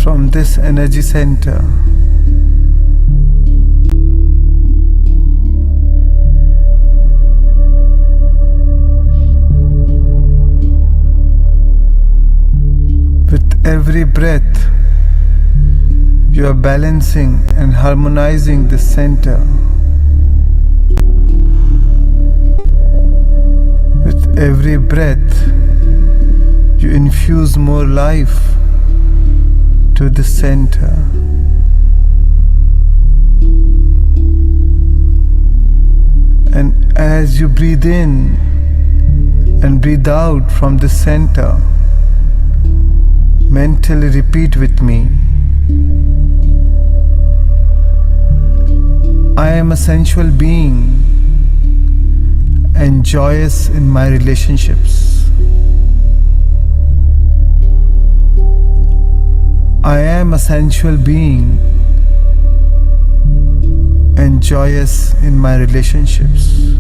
from this energy center. With every breath, you are balancing and harmonizing this center. With every breath, you infuse more life to the center. And as you breathe in and breathe out from the center, mentally repeat with me, I am a sensual being and joyous in my relationships. I am a sensual being and joyous in my relationships.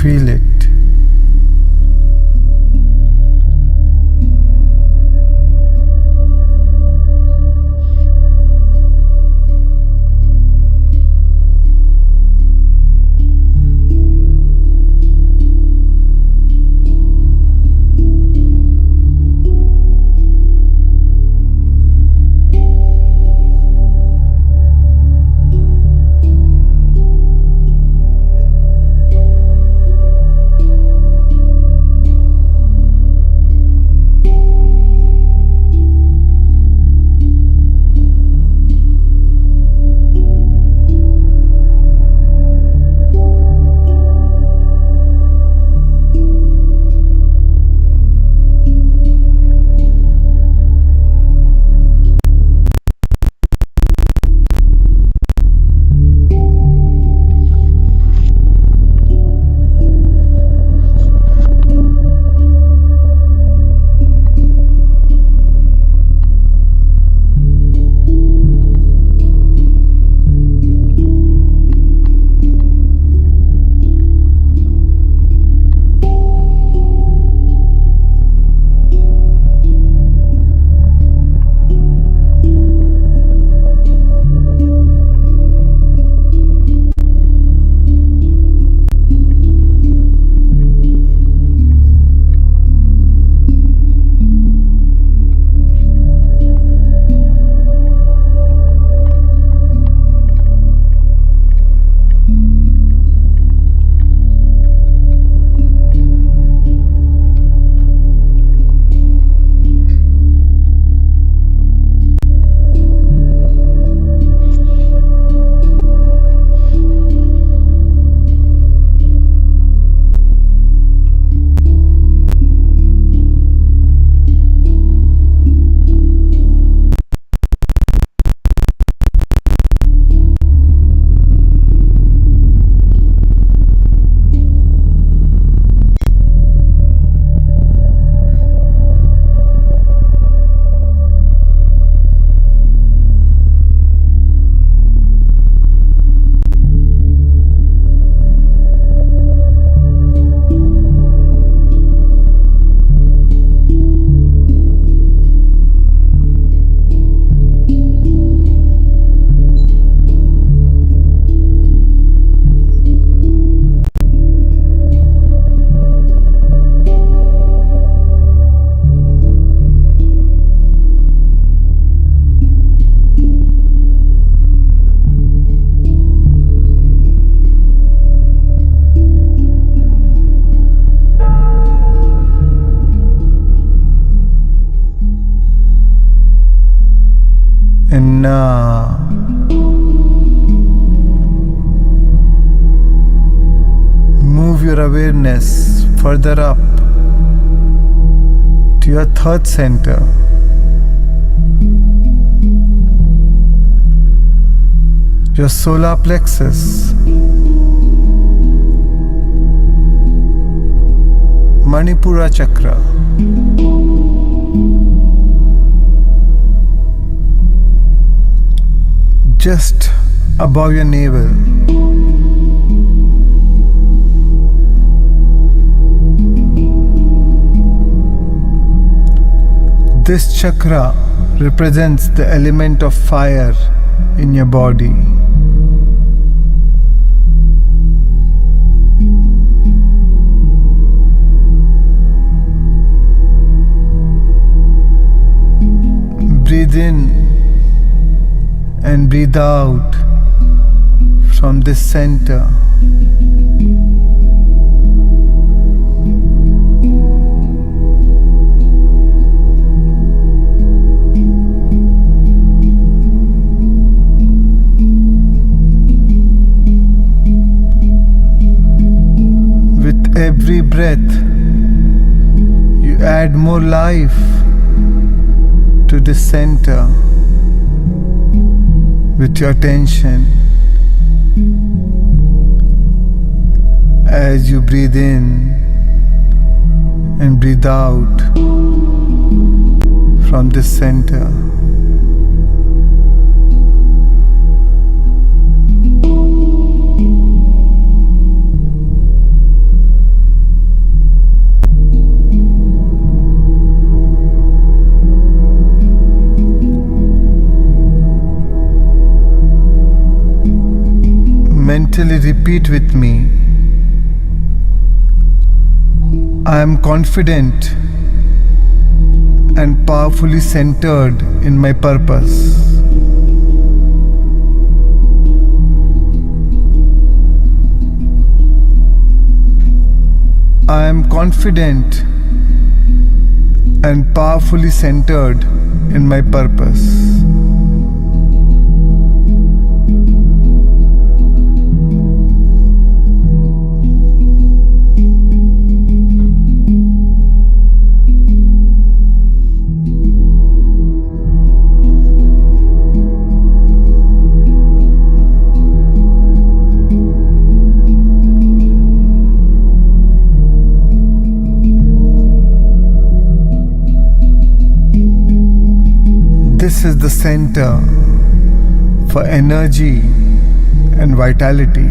Feel it. And now move your awareness further up to your third center. Your solar plexus, Manipura chakra. Just above your navel. This chakra represents the element of fire in your body. Breathe in and breathe out from this center. With every breath, you add more life to the center with your attention. As you breathe in and breathe out from the center. Mentally repeat with me. I am confident and powerfully centered in my purpose. I am confident and powerfully centered in my purpose. This is the center for energy and vitality.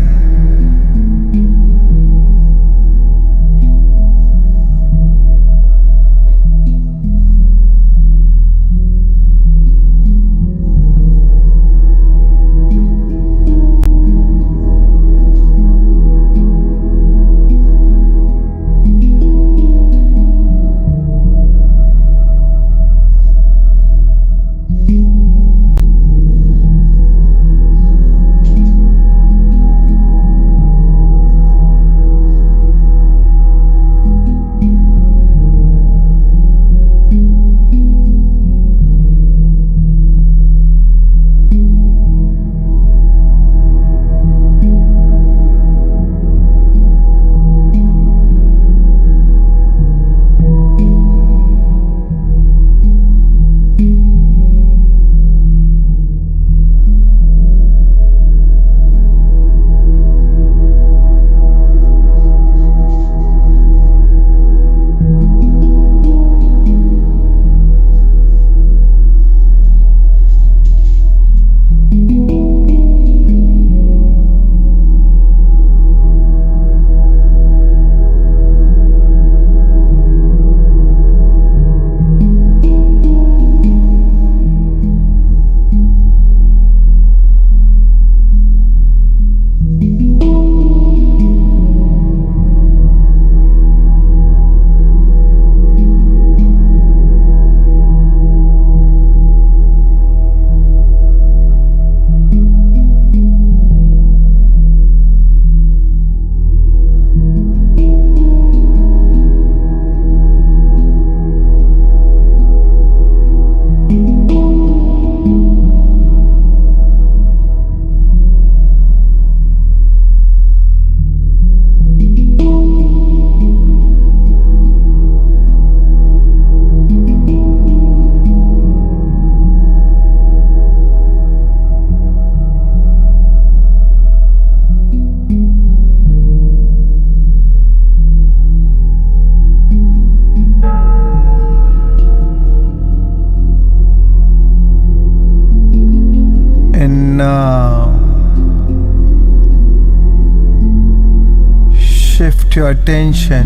shift your attention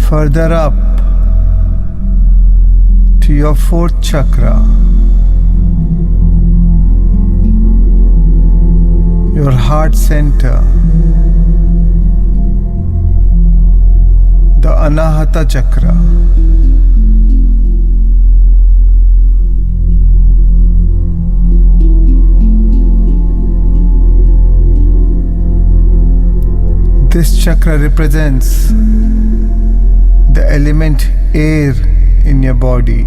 further up to your fourth chakra, your heart center, the Anahata chakra. This chakra represents the element air in your body.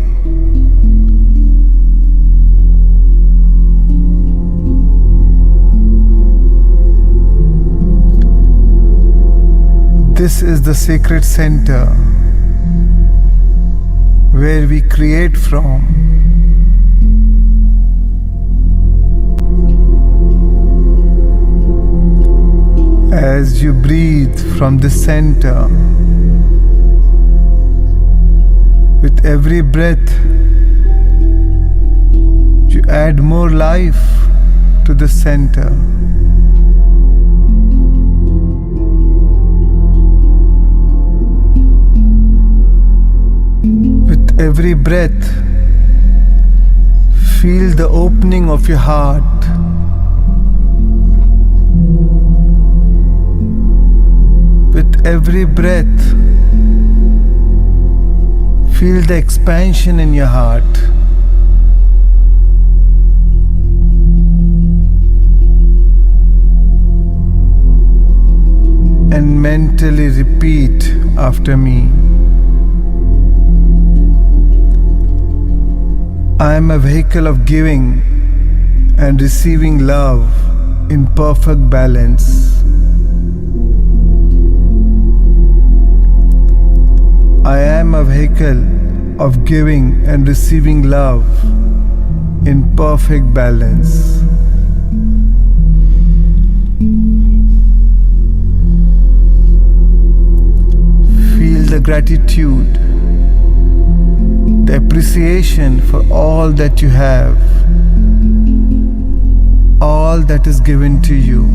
This is the sacred center where we create from. As you breathe from the center, with every breath, you add more life to the center. With every breath, feel the opening of your heart. With every breath, feel the expansion in your heart. And mentally repeat after me. I am a vehicle of giving and receiving love in perfect balance. I am a vehicle of giving and receiving love in perfect balance. Feel the gratitude, the appreciation for all that you have, all that is given to you.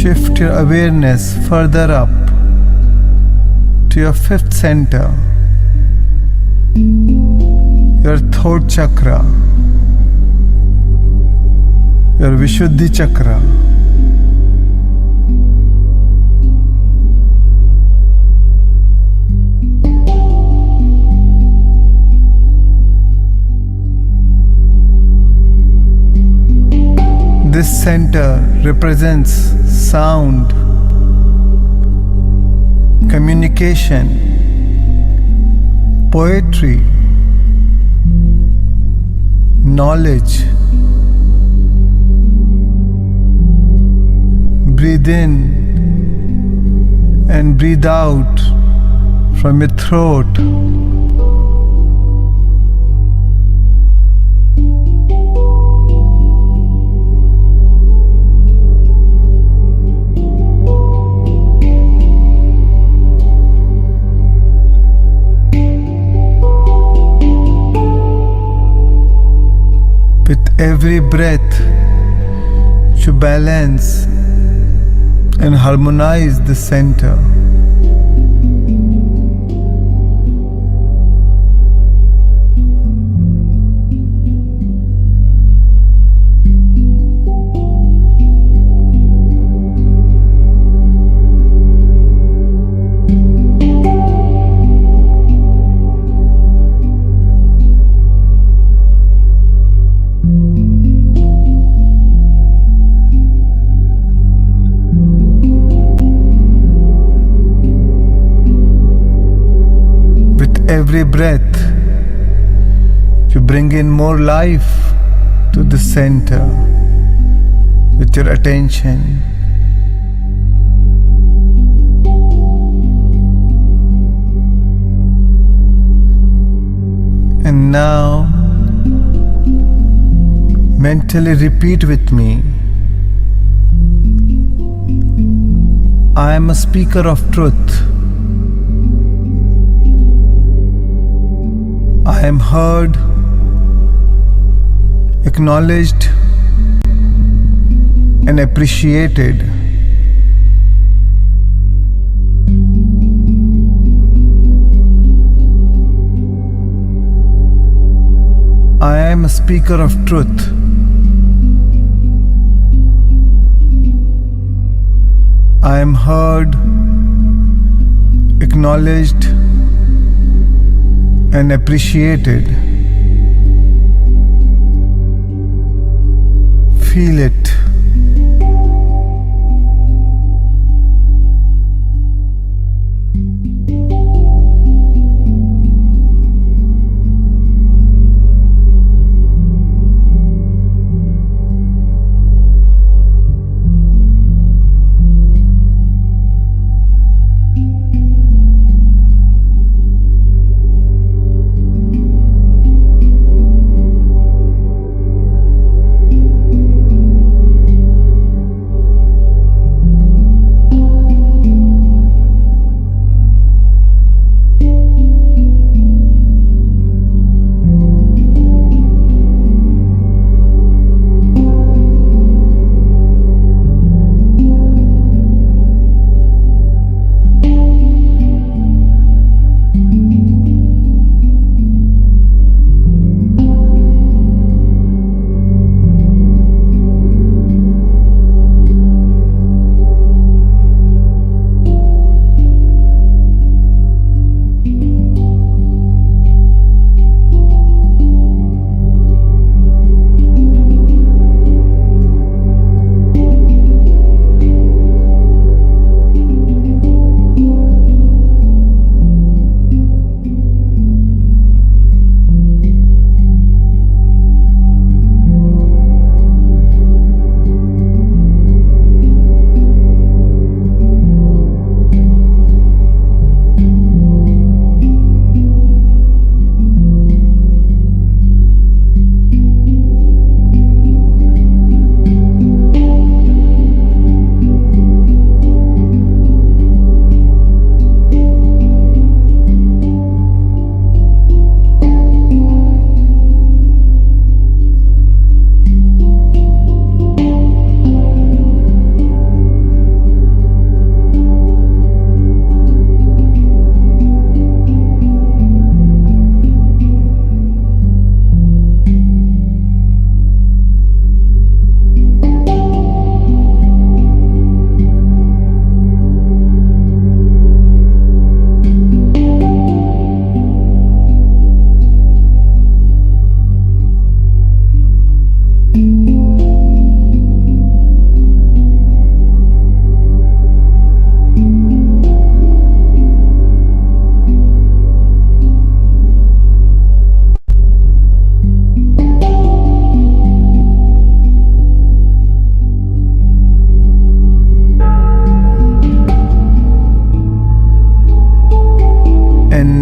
shift your awareness further up to your fifth center, your throat chakra, your Vishuddhi chakra. This center represents sound, communication, poetry, knowledge. Breathe in and breathe out from your throat. With every breath, you balance and harmonize the center. Every breath, you bring in more life to the center with your attention. And now, mentally repeat with me. I am a speaker of truth. I am heard, acknowledged, and appreciated. I am a speaker of truth. I am heard, acknowledged, and appreciated. Feel it.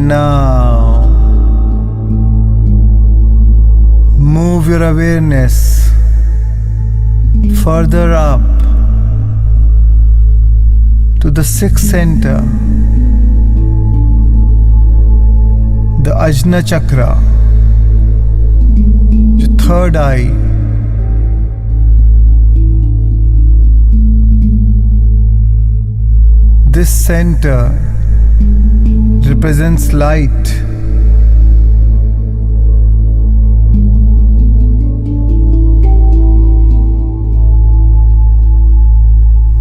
And now move your awareness further up to the sixth center, the Ajna chakra, your third eye. This center represents light.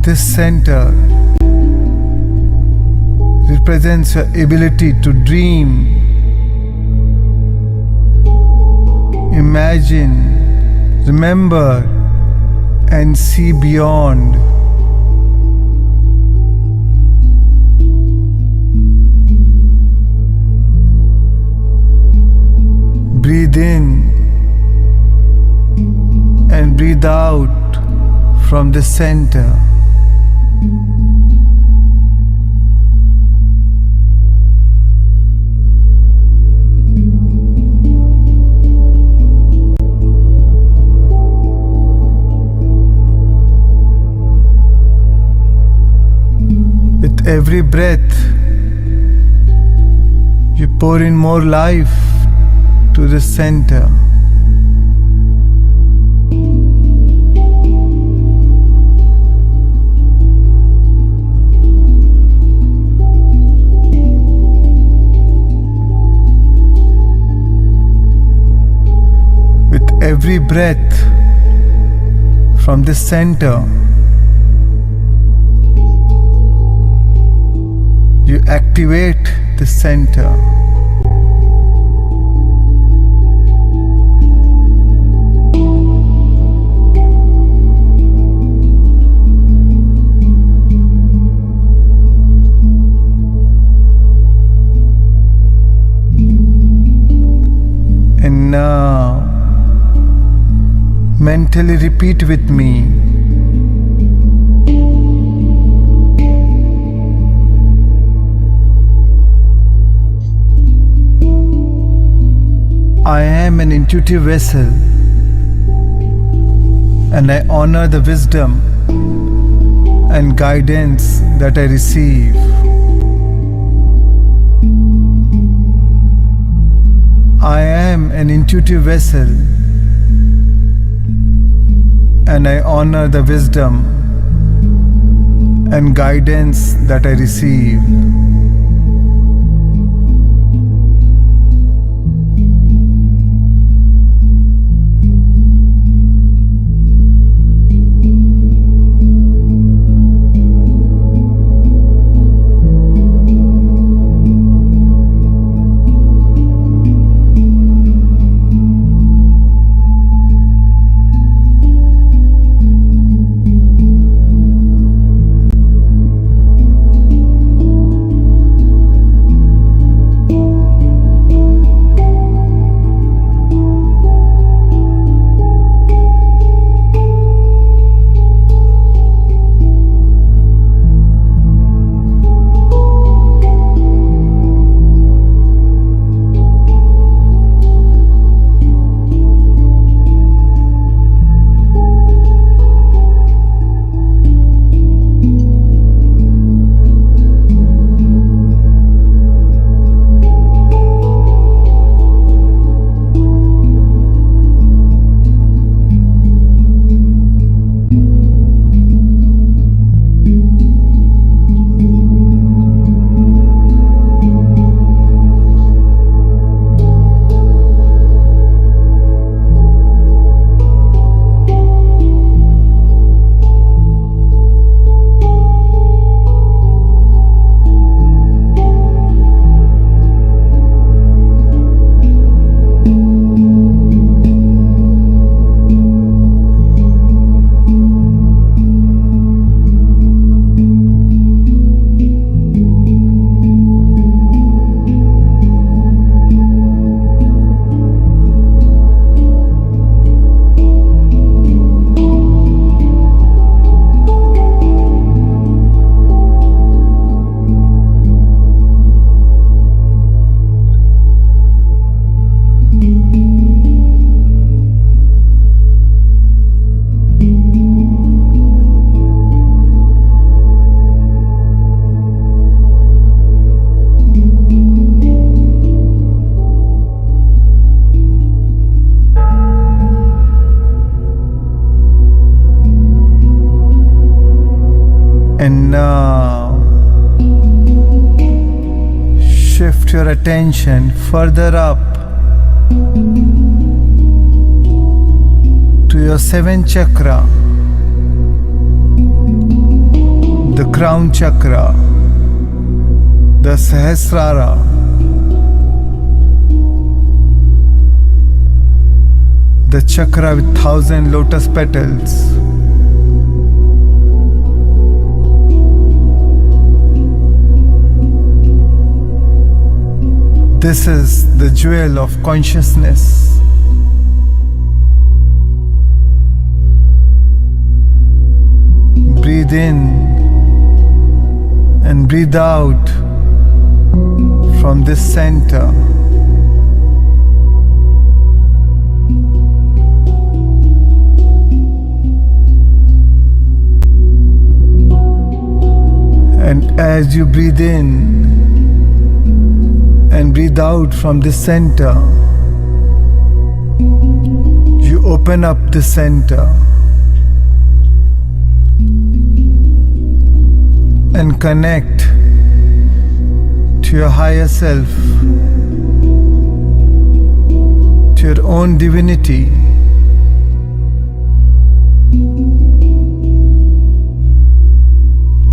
This center represents your ability to dream, imagine, remember, and see beyond. Breathe in and breathe out from the center. With every breath, you pour in more life to the center. With every breath from the center, you activate the center. And now, mentally repeat with me. I am an intuitive vessel, and I honor the wisdom and guidance that I receive. I am an intuitive vessel, and I honor the wisdom and guidance that I receive. And now shift your attention further up to your seventh chakra, the crown chakra, the Sahasrara, the chakra with 1,000 lotus petals. This is the jewel of consciousness. Breathe in and breathe out from this center. And as you breathe in and breathe out from this center, you open up the center and connect to your higher self, to your own divinity.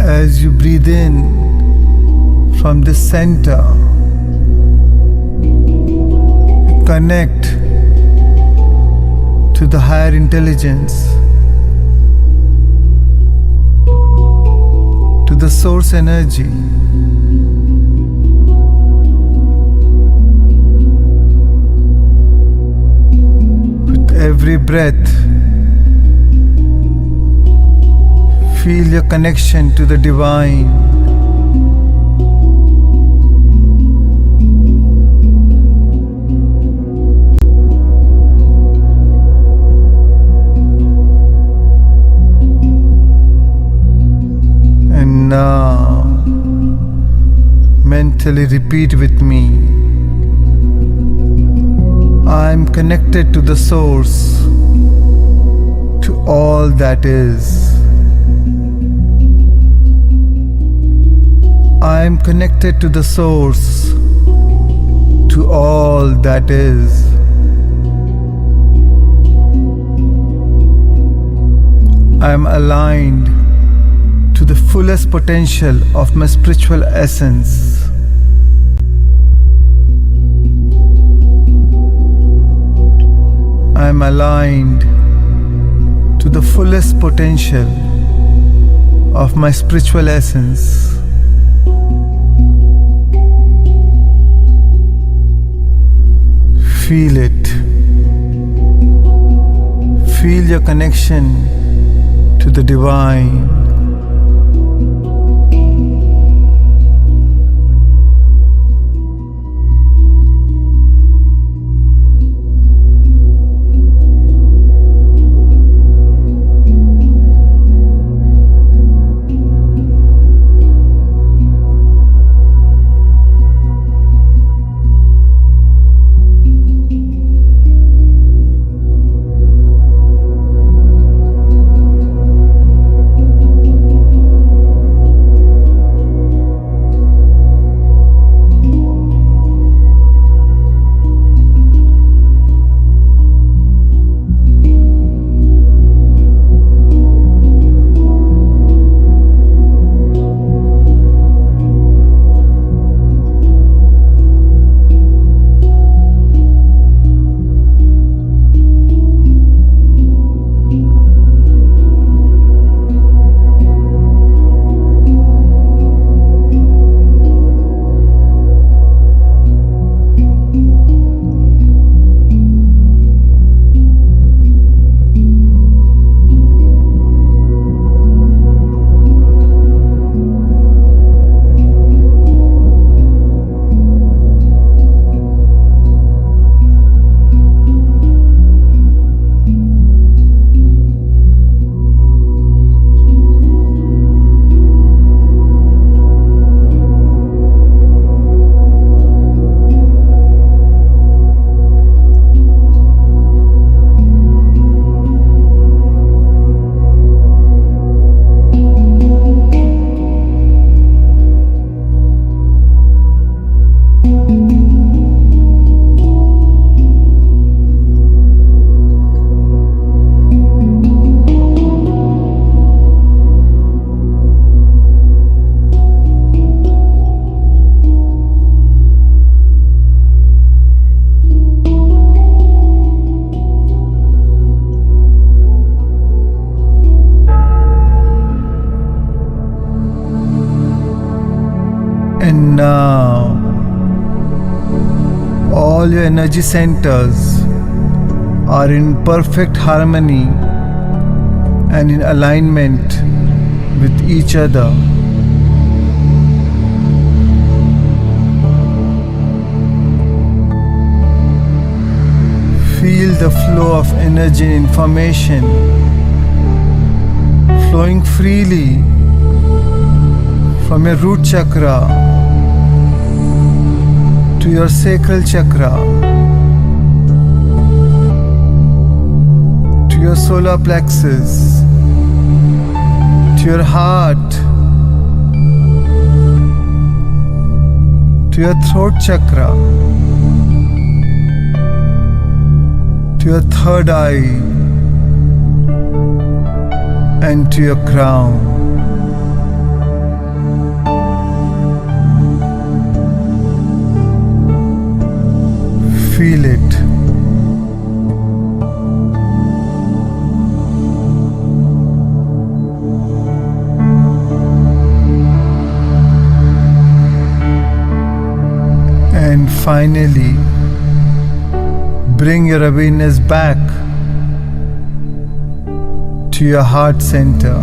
As you breathe in from this center, connect to the higher intelligence, to the source energy. With every breath, feel your connection to the divine. And now, mentally repeat with me. I am connected to the source, to all that is. I am connected to the source, to all that is. I am aligned to the fullest potential of my spiritual essence. I am aligned to the fullest potential of my spiritual essence. Feel it. Feel your connection to the divine. Now, all your energy centers are in perfect harmony and in alignment with each other. Feel the flow of energy and information flowing freely from your root chakra to your sacral chakra, to your solar plexus, to your heart, to your throat chakra, to your third eye, and to your crown. Feel it. And finally, bring your awareness back to your heart center.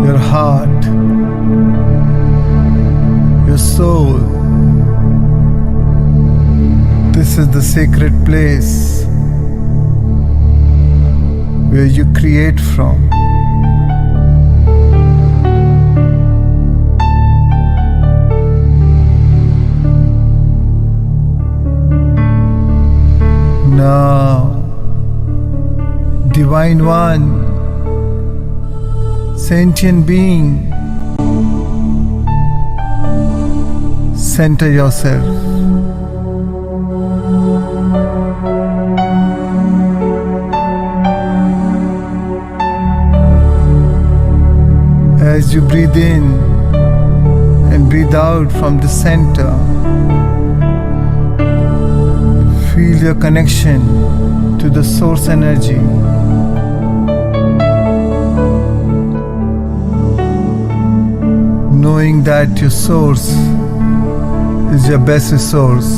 Your heart, your soul. This is the sacred place where you create from. Now, Divine One, sentient being, center yourself. As you breathe in and breathe out from the center, feel your connection to the source energy. Knowing that your source is your best resource.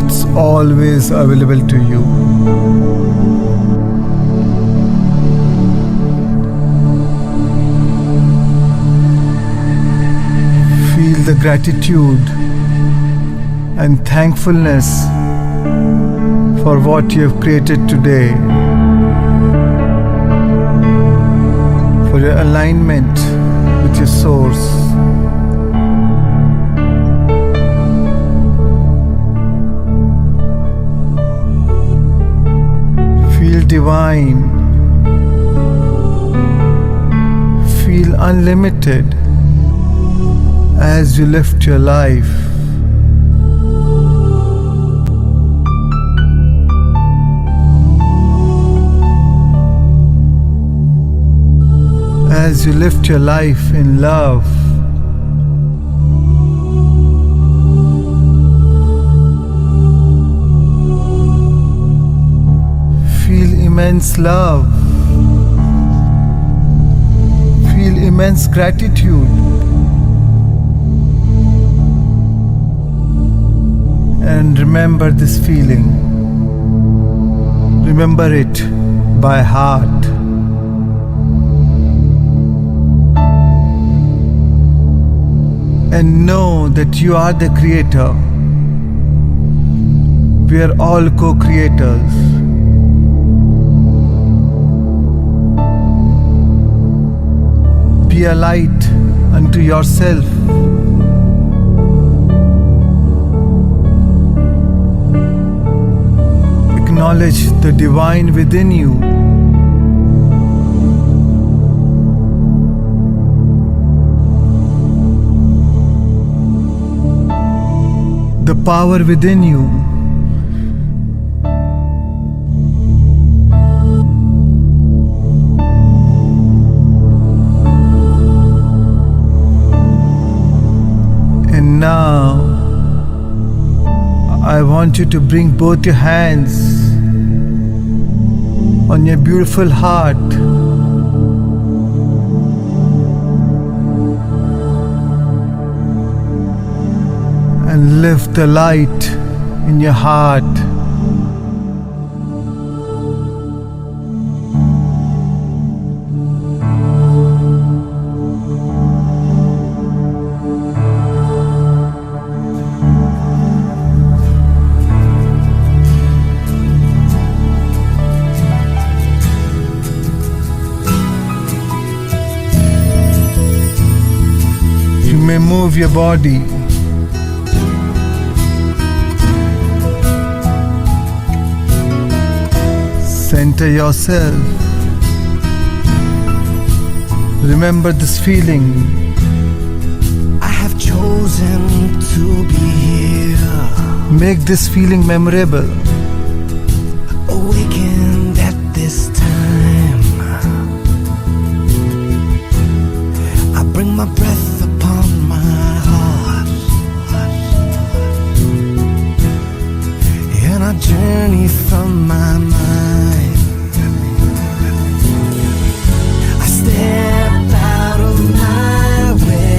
It's always available to you. Feel the gratitude and thankfulness for what you have created today, for your alignment with your source. Feel divine, feel unlimited as you lift your life. As you lift your life in love, feel immense love, feel immense gratitude, and remember this feeling. Remember it by heart. And know that you are the creator. We are all co-creators. Be a light unto yourself. Acknowledge the divine within you. The power within you. And now, I want you to bring both your hands on your beautiful heart. And lift the light in your heart. You may move your body. Center yourself. Remember this feeling. I have chosen to be here. Make this feeling memorable. Awakened at this time. I bring my breath upon my heart, and I journey from my mind. I step out of my way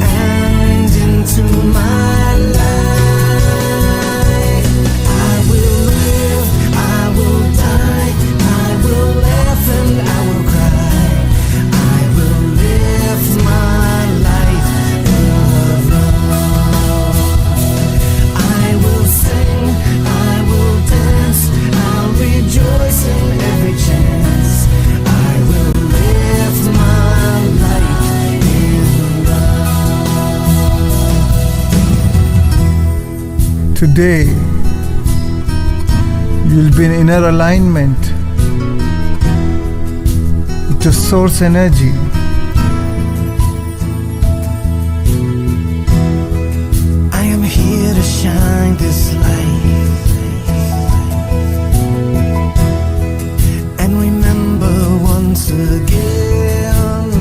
and into my life. I will live, I will die, I will laugh and I will cry. I will live my life alone. I will sing, I will dance, I'll rejoice in every chance. I will live my life in love. Today, you'll be in inner alignment with your source energy. I am here to shine this light and remember once again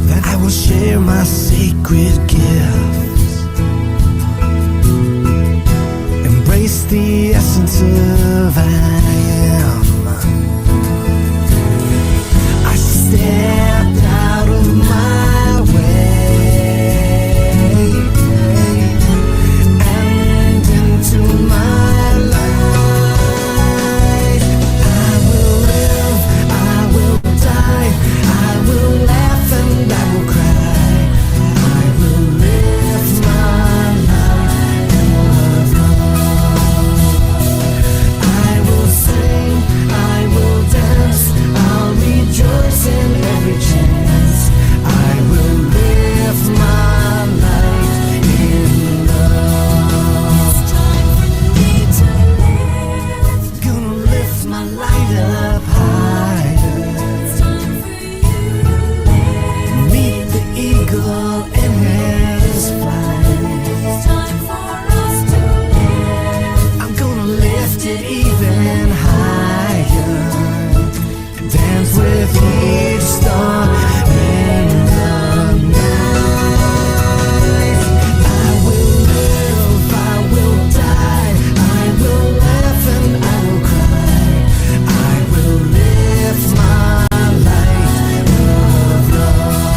that I will share my sacred gifts, embrace the essence of I am. I stepped out of my way and into my life. I will live, I will die, I will laugh and I will cry. I will live my life in love. I will sing, I will dance, I'll rejoice in every chance. I will live my life in love. It's time for me to live. Gonna lift my light up higher. It's time for you to live. Meet the eagle in his flight. It's time for us to live. I'm gonna lift it even higher. Dance with each star in the night. I will live, I will die, I will laugh and I will cry. I will live my life of love.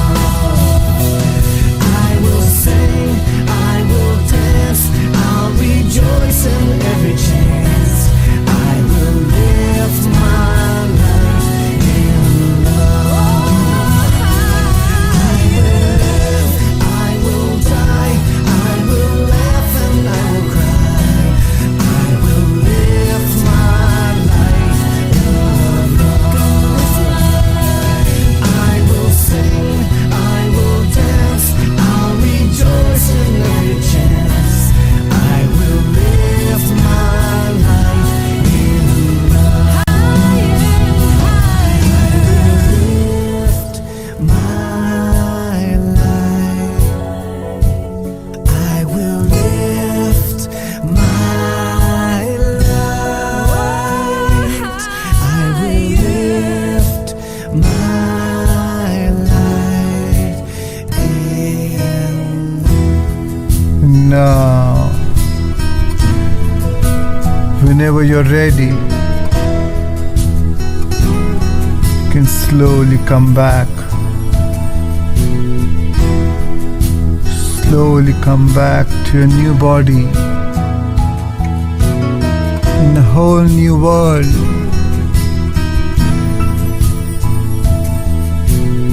I will sing, I will dance, I'll rejoice in every chance. I will live my life in love. I will live, I will die, I will laugh and I will cry. I will live my life in love. I will sing, I will dance, I'll rejoice in every chance. I will live my life in love. I will lift my light. I will lift my light in Now, Whenever you're ready, you can slowly come back. Slowly come back to your new body in a whole new world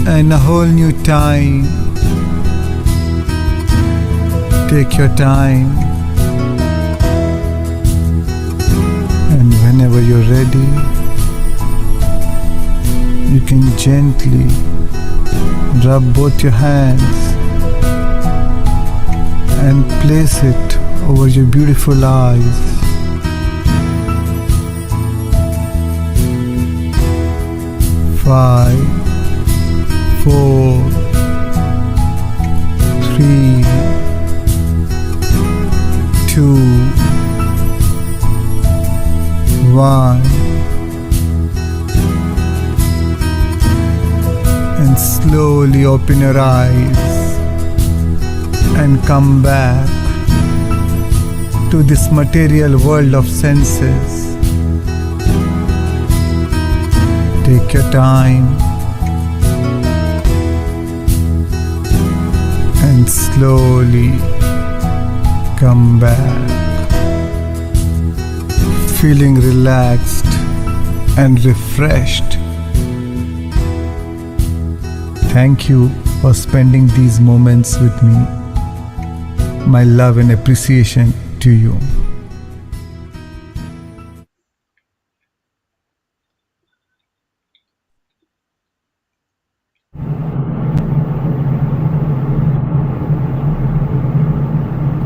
and a whole new time. Take your time, and whenever you're ready, you can gently rub both your hands and place it over your beautiful eyes. Five, four, three, two, one, and slowly open your eyes and come back to this material world of senses. Take your time and slowly come back, feeling relaxed and refreshed. Thank you for spending these moments with me. My love and appreciation to you.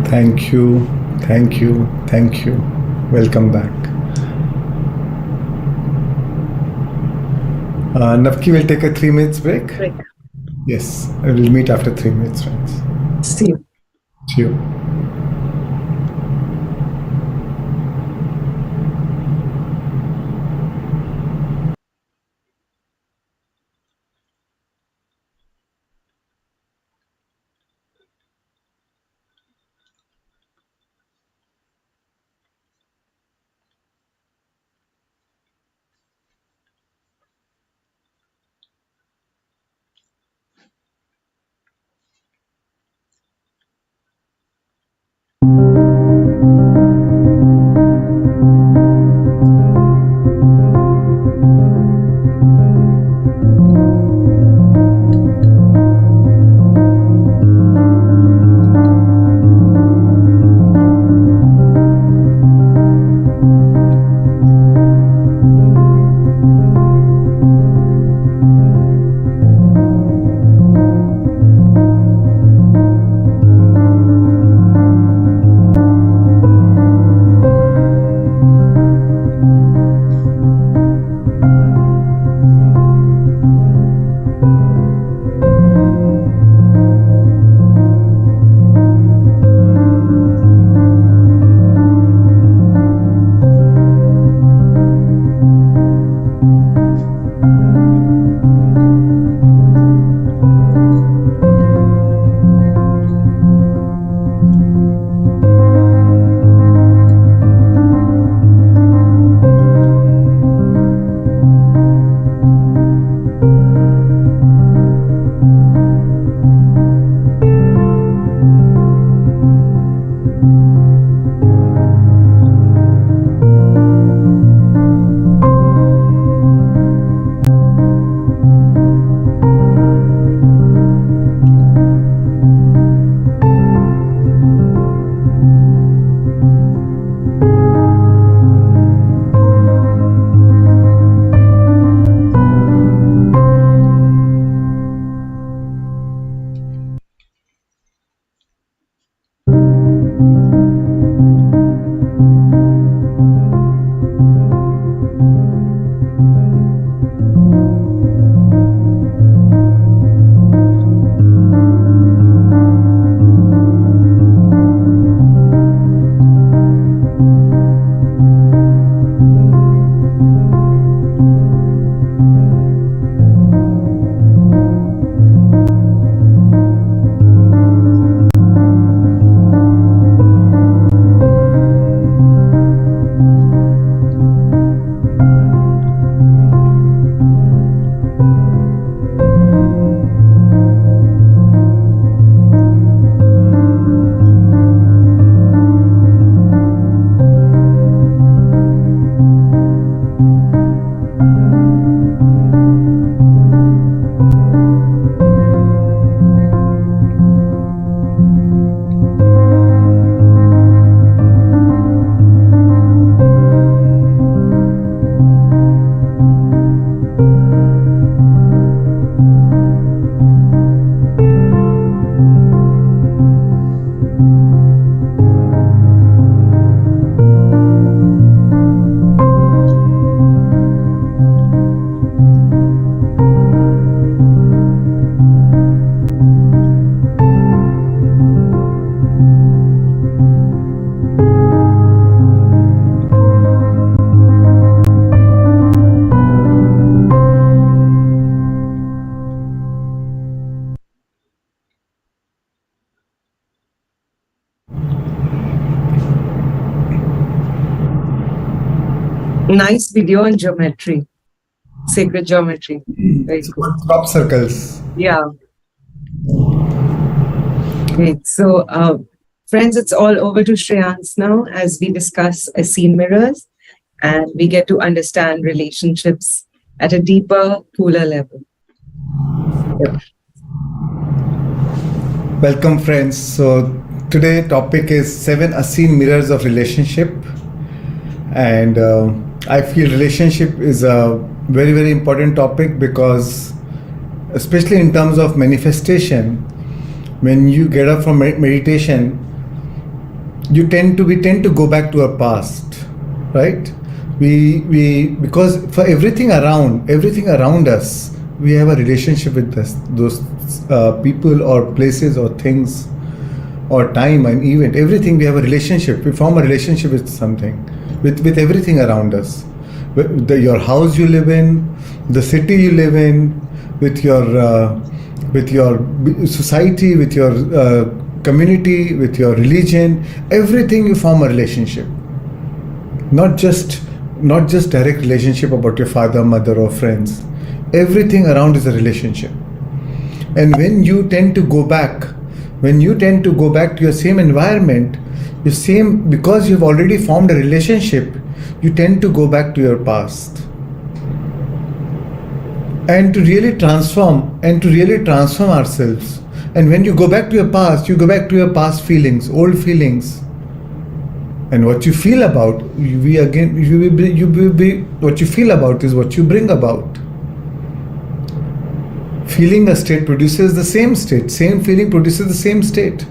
Thank you, thank you, thank you. Welcome back. Navki will take a 3 minutes break. Break. Yes, we'll meet after 3 minutes, friends. See you. See you. Nice video on geometry, sacred geometry. Very cool. Crop circles. Yeah. Great. So, friends, it's all over to Shreans now as we discuss Essene mirrors and we get to understand relationships at a deeper, cooler level. Yep. Welcome, friends. So today topic is 7 Essene mirrors of relationship, and I feel relationship is a very, very important topic because, especially in terms of manifestation, when you get up from meditation, we tend to go back to our past, right? We because for everything around us, we have a relationship with those people or places or things or time and event. Everything we have a relationship. We form a relationship with something, with everything around us. With your house you live in, the city you live in, with your society, with your community, with your religion. Everything you form a relationship. Not just direct relationship about your father, mother, or friends. Everything around is a relationship. And when you tend to go back to your same environment, because you've already formed a relationship, you tend to go back to your past. And to really transform ourselves. And when you go back to your past, you go back to your past feelings, old feelings. And what you feel about, what you feel about is what you bring about. Feeling a state produces the same state. Same feeling produces the same state.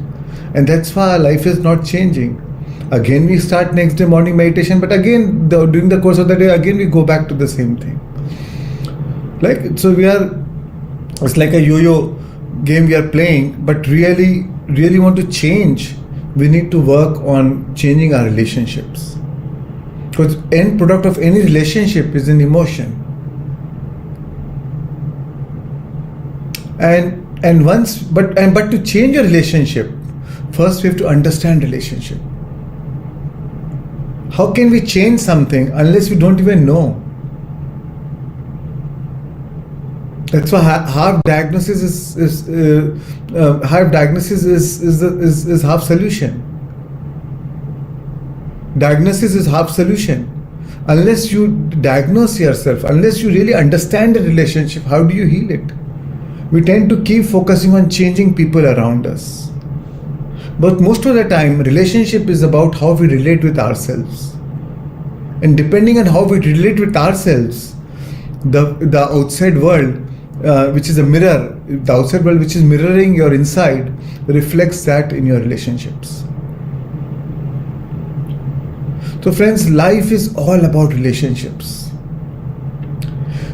And that's why our life is not changing. Again, we start next day morning meditation, but again, during the course of the day, again we go back to the same thing. It's like a yo-yo game we are playing, but really want to change. We need to work on changing our relationships. Because end product of any relationship is an emotion. But to change a relationship, first we have to understand relationship. How can we change something unless we don't even know? That's why half diagnosis is half solution. Diagnosis is half solution. Unless you diagnose yourself, unless you really understand the relationship, how do you heal it? We tend to keep focusing on changing people around us. But most of the time, relationship is about how we relate with ourselves. And depending on how we relate with ourselves, the outside world, which is a mirror, the outside world which is mirroring your inside, reflects that in your relationships. So friends, life is all about relationships.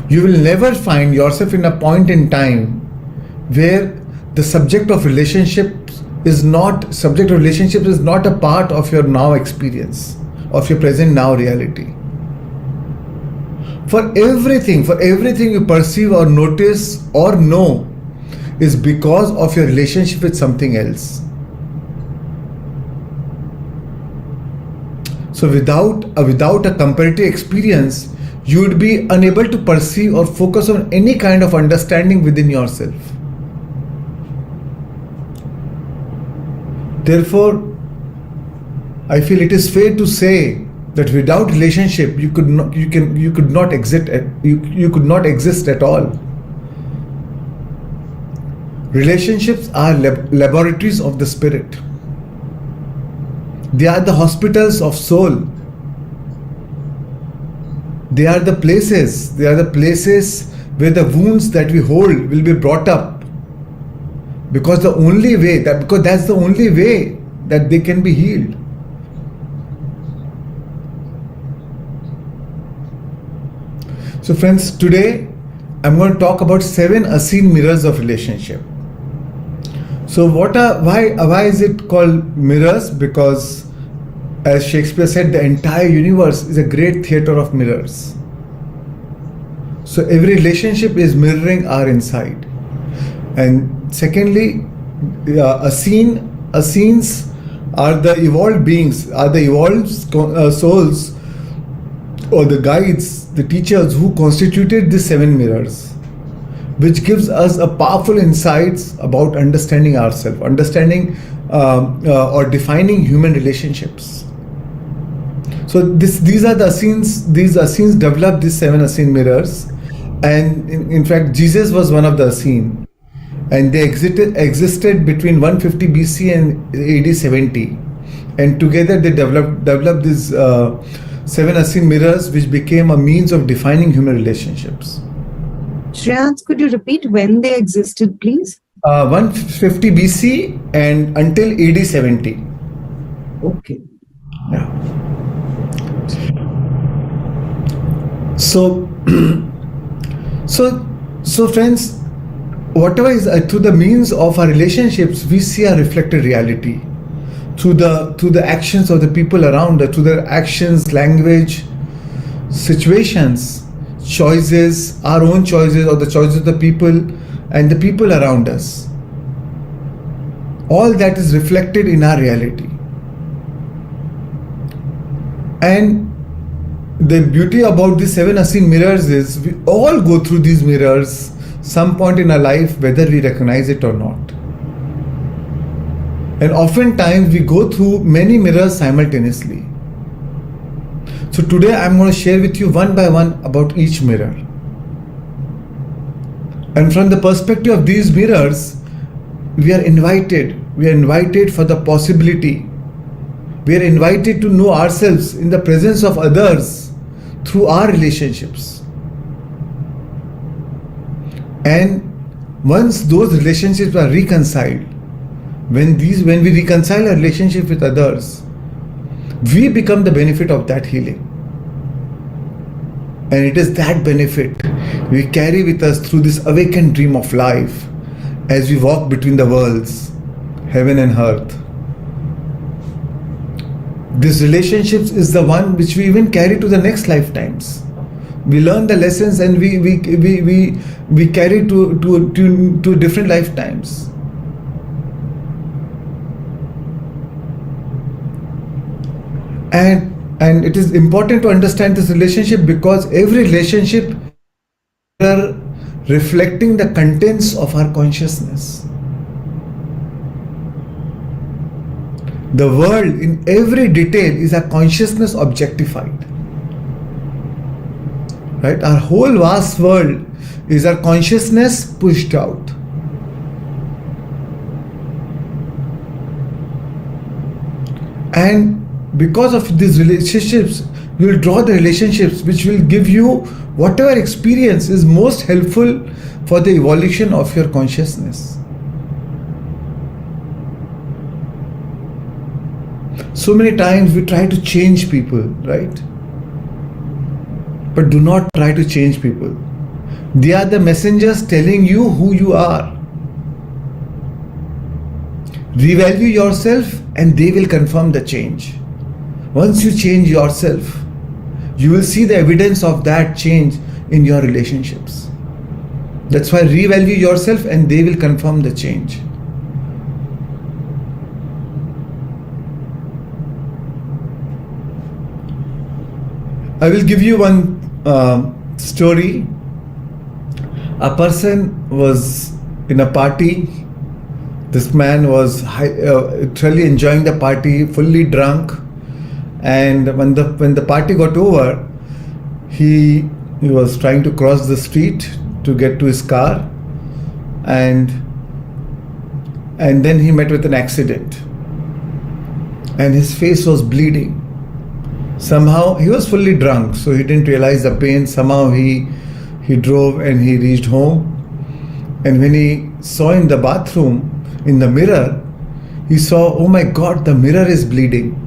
You will never find yourself in a point in time where the subject of relationships is not a part of your now experience, of your present now reality. For everything you perceive or notice or know is because of your relationship with something else. So without a comparative experience, you would be unable to perceive or focus on any kind of understanding within yourself. Therefore, I feel it is fair to say that without relationship, you could not exist at all. Relationships are laboratories of the spirit. They are the hospitals of soul. They are the places where the wounds that we hold will be brought up. Because that's the only way that they can be healed. So friends, today I'm going to talk about 7 Essene mirrors of relationship. So why is it called mirrors? Because as Shakespeare said, the entire universe is a great theater of mirrors. So every relationship is mirroring our inside. And secondly, Essenes are the evolved beings, are the evolved souls or the guides, the teachers who constituted these seven mirrors, which gives us a powerful insights about understanding ourselves, understanding or defining human relationships. So these are the Essenes. These Essenes developed these seven Essene mirrors, and in fact, Jesus was one of the Essene, and they existed between 150 BC and AD 70, and together they developed these seven Essene mirrors, which became a means of defining human relationships. Shreans, could you repeat when they existed, please? 150 BC and until AD 70. Okay. Yeah. So, so friends, whatever is through the means of our relationships, we see our reflected reality through the actions of the people around us, through their actions, language, situations, choices, our own choices, or the choices of the people and the people around us. All that is reflected in our reality. And the beauty about these seven Essene mirrors is we all go through these mirrors some point in our life, whether we recognize it or not. And oftentimes we go through many mirrors simultaneously. So today I'm going to share with you one by one about each mirror. And from the perspective of these mirrors, we are invited for the possibility. We are invited to know ourselves in the presence of others through our relationships. And once those relationships are reconciled, when we reconcile our relationship with others, we become the benefit of that healing. And it is that benefit we carry with us through this awakened dream of life as we walk between the worlds, heaven and earth. This relationships is the one which we even carry to the next lifetimes. We learn the lessons and we carry to different lifetimes. And it is important to understand this relationship because every relationship are reflecting the contents of our consciousness. The world in every detail is a consciousness objectified. Right? Our whole vast world is our consciousness pushed out. And because of these relationships, you will draw the relationships which will give you whatever experience is most helpful for the evolution of your consciousness. So many times we try to change people, right? But do not try to change people. They are the messengers telling you who you are. Revalue yourself and they will confirm the change. Once you change yourself, you will see the evidence of that change in your relationships. That's why revalue yourself and they will confirm the change. I will give you one story. A person was in a party. This man was truly enjoying the party, fully drunk. And when the party got over, he was trying to cross the street to get to his car, and then he met with an accident, and his face was bleeding. Somehow he was fully drunk, so he didn't realize the pain. Somehow he drove and he reached home, and when he saw in the bathroom in the mirror, he saw, oh my God, the mirror is bleeding.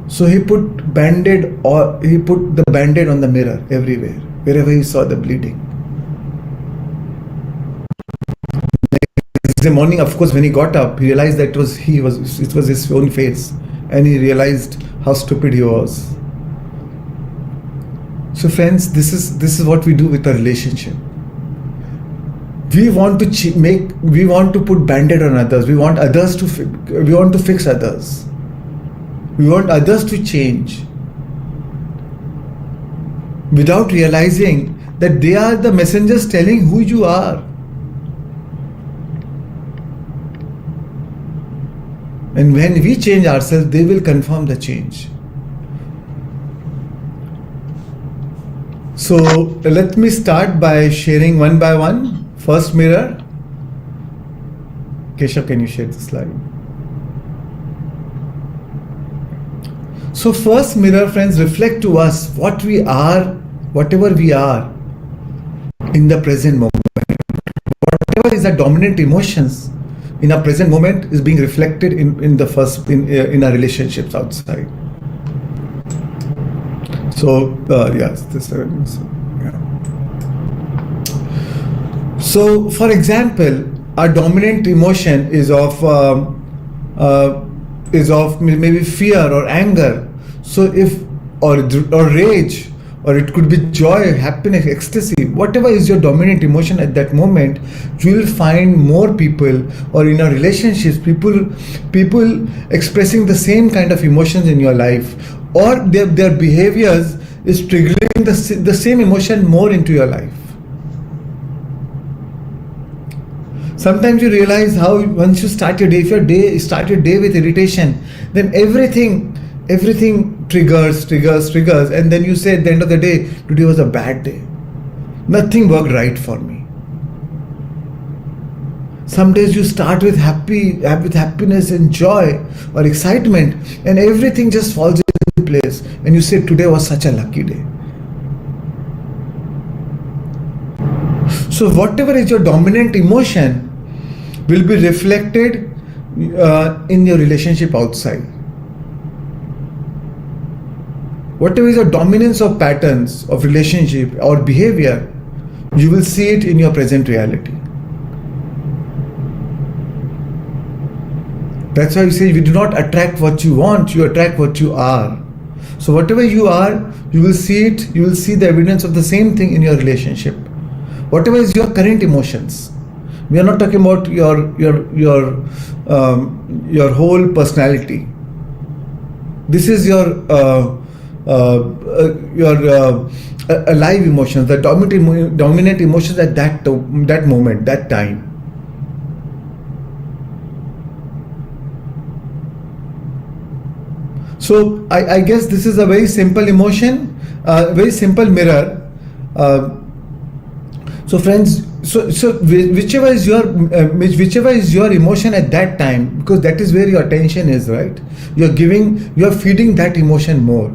So he put the band-aid on the mirror everywhere, wherever he saw the bleeding. Next morning, of course, when he got up, he realized that it was his own face, and he realized how stupid he was. So friends, this is what we do with our relationship. We want to put band-aid on others. We want to fix others. We want others to change without realizing that they are the messengers telling who you are. And when we change ourselves, they will confirm the change. So let me start by sharing one by one. First mirror. Keshav, can you share the slide? So first mirror, friends, reflect to us what we are, whatever we are in the present moment. Whatever is the dominant emotions in our present moment is being reflected in our relationships outside. So yes, this yeah. So for example, our dominant emotion is of maybe fear or anger. So if or rage, or it could be joy, happiness, ecstasy, whatever is your dominant emotion at that moment, you will find more people, or in our relationships, people expressing the same kind of emotions in your life, or their behaviors is triggering the same emotion more into your life. Sometimes you realize how once you start your day, if you start your day with irritation, then everything triggers, and then you say at the end of the day, today was a bad day. Nothing worked right for me. Some days you start with happiness and joy or excitement, and everything just falls into place, and you say today was such a lucky day. So whatever is your dominant emotion will be reflected in your relationship outside. Whatever is your dominance of patterns of relationship or behavior, you will see it in your present reality. That's why we say you do not attract what you want, you attract what you are. So whatever you are, you will see it, you will see the evidence of the same thing in your relationship. Whatever is your current emotions. We are not talking about your whole personality. This is your alive emotions, the dominant emotions at that moment, that time. So I guess this is a very simple emotion, very simple mirror. So friends, so whichever is your emotion at that time, because that is where your attention is, right? You are feeding that emotion more.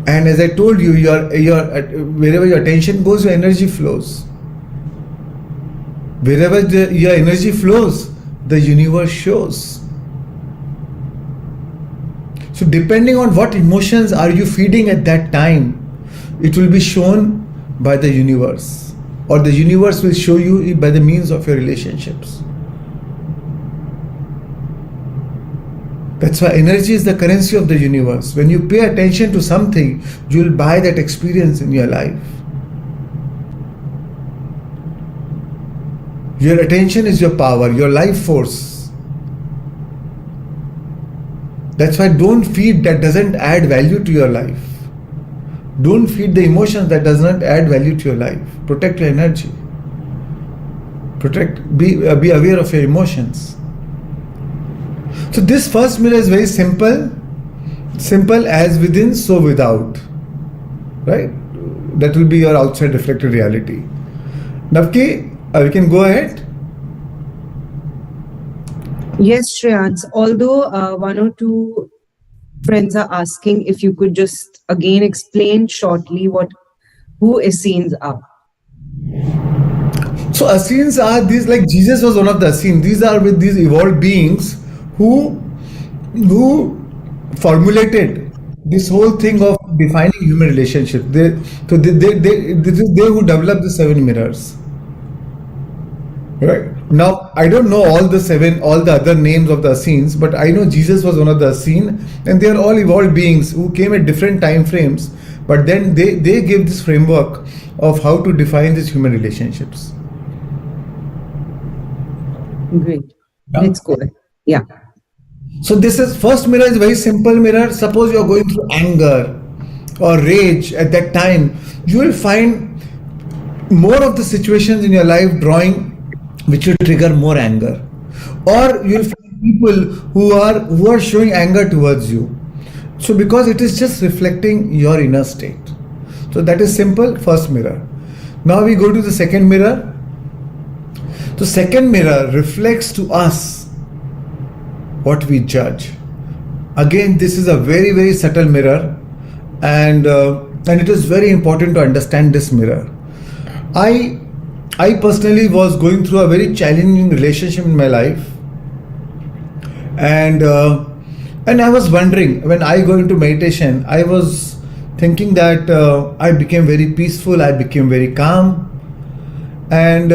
And as I told you, wherever your attention goes, your energy flows. Wherever your energy flows, the universe shows. So depending on what emotions are you feeding at that time, it will be shown by the universe, or the universe will show you by the means of your relationships. That's why energy is the currency of the universe. When you pay attention to something, you will buy that experience in your life. Your attention is your power, your life force. That's why don't feed that doesn't add value to your life. Don't feed the emotions that does not add value to your life. Protect your energy. Be aware of your emotions. So this first mirror is very simple. Simple as within, so without. Right? That will be your outside reflected reality. Navki, we can go ahead. Yes, Shreyans. Although one or two friends are asking if you could just again explain shortly who Essenes are. So Essenes are these, like Jesus was one of the Essenes. These are with these evolved beings who formulated this whole thing of defining human relationships. This is they who developed the 7 mirrors. Right. Now, I don't know all the other names of the Essenes, but I know Jesus was one of the Essenes, and they are all evolved beings who came at different time frames, but then they gave this framework of how to define these human relationships. Great. Let's go ahead. Yeah. So this is first mirror is very simple mirror. Suppose you are going through anger or rage at that time, you will find more of the situations in your life drawing which will trigger more anger, or you will find people who are showing anger towards you. So because it is just reflecting your inner state. So that is simple first mirror. Now we go to the second mirror. The second mirror reflects to us what we judge. Again, this is a very subtle mirror, and it is very important to understand this mirror. I personally was going through a very challenging relationship in my life, and I was wondering, when I go into meditation, I was thinking that I became very peaceful, I became very calm, and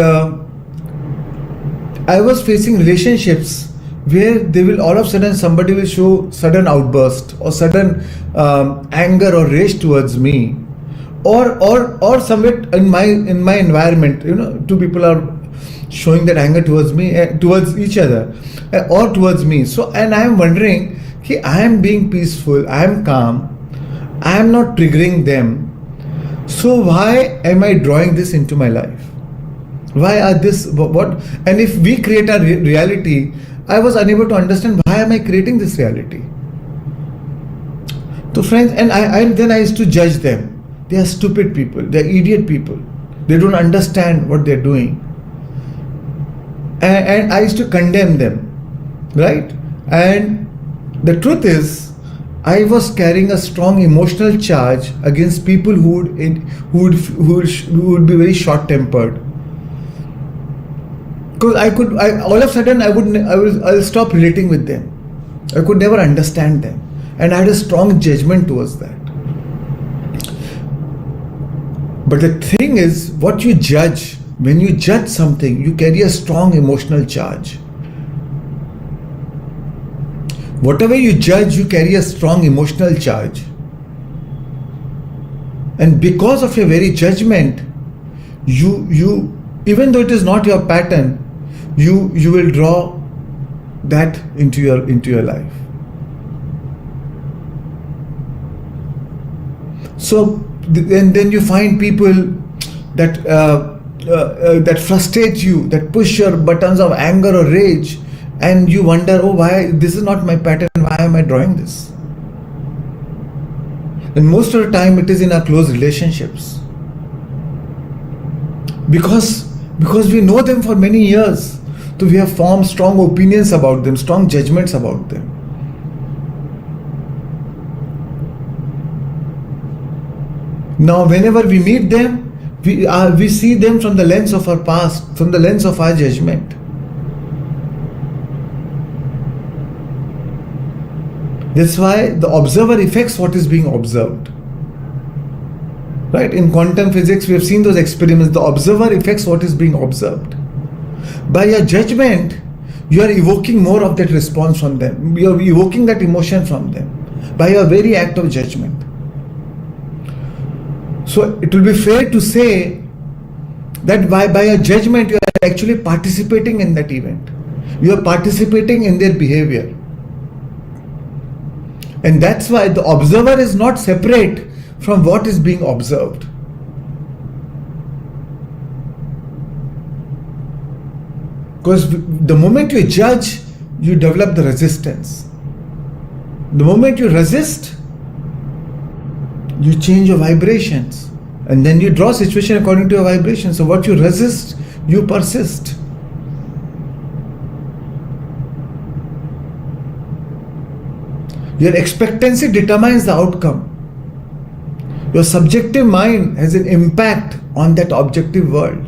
I was facing relationships where they will all of a sudden somebody will show sudden outburst or sudden anger or rage towards me, or somewhere in my environment, two people are showing that anger towards me, towards each other, or towards me. So, and I am wondering, okay, I am being peaceful, I am calm, I am not triggering them. So why am I drawing this into my life? Why are this what? And if we create a reality, I was unable to understand why am I creating this reality. So friends, and then I used to judge them. They are stupid people. They are idiot people. They don't understand what they are doing. And I used to condemn them, right? And the truth is, I was carrying a strong emotional charge against people who would be very short-tempered. Because all of a sudden I'll stop relating with them. I could never understand them, and I had a strong judgment towards that. But the thing is, what you judge, when you judge something, you carry a strong emotional charge. Whatever you judge, you carry a strong emotional charge. And because of your very judgment, you even though it is not your pattern, you will draw that into your life. So and then you find people that that frustrate you, that push your buttons of anger or rage, and you wonder, oh, why this is not my pattern? Why am I drawing this? And most of the time, it is in our close relationships, because we know them for many years, so we have formed strong opinions about them, strong judgments about them. Now, whenever we meet them, we see them from the lens of our past, from the lens of our judgment. That's why the observer affects what is being observed. Right? In quantum physics, we have seen those experiments. The observer affects what is being observed. By your judgment, you are evoking more of that response from them. You are evoking that emotion from them by your very act of judgment. So it will be fair to say that by your judgment, you are actually participating in that event. You are participating in their behavior. And that's why the observer is not separate from what is being observed. Because the moment you judge, you develop the resistance. The moment you resist, you change your vibrations, and then you draw situation according to your vibration. So what you resist, you persist. Your expectancy determines the outcome. Your subjective mind has an impact on that objective world.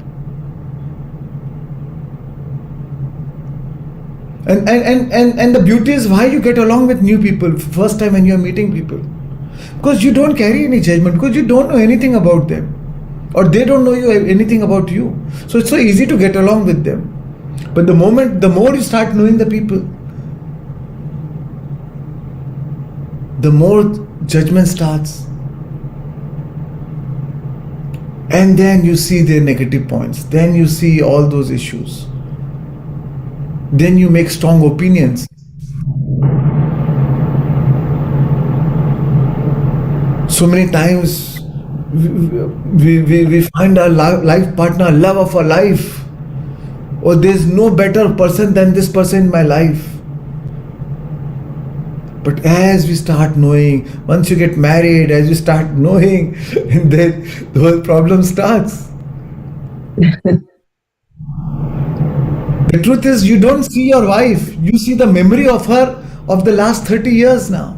And the beauty is why you get along with new people first time when you are meeting people. Because you don't carry any judgment, because you don't know anything about them, or they don't know anything about you. So it's so easy to get along with them. But the more you start knowing the people, the more judgment starts. And then you see their negative points. Then you see all those issues. Then you make strong opinions. So many times we find our life partner, love of our life, or there's no better person than this person in my life. But as we start knowing, once you get married, as you start knowing, and then the whole problem starts. The truth is, you don't see your wife, you see the memory of her of the last 30 years now.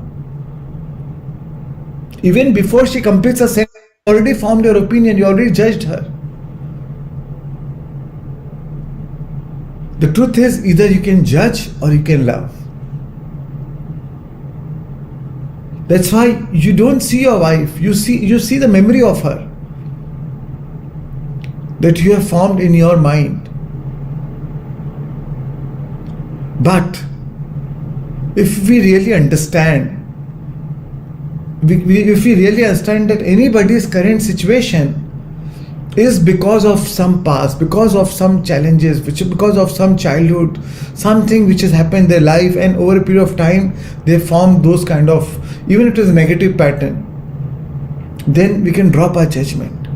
Even before she completes a sentence, you already formed your opinion, you already judged her. The truth is, either you can judge or you can love. That's why you don't see your wife, you see the memory of her that you have formed in your mind. But if we really understand, if we really understand that anybody's current situation is because of some past, because of some challenges, because of some childhood, something which has happened in their life, and over a period of time they form those kind of, even if it is a negative pattern, then we can drop our judgment.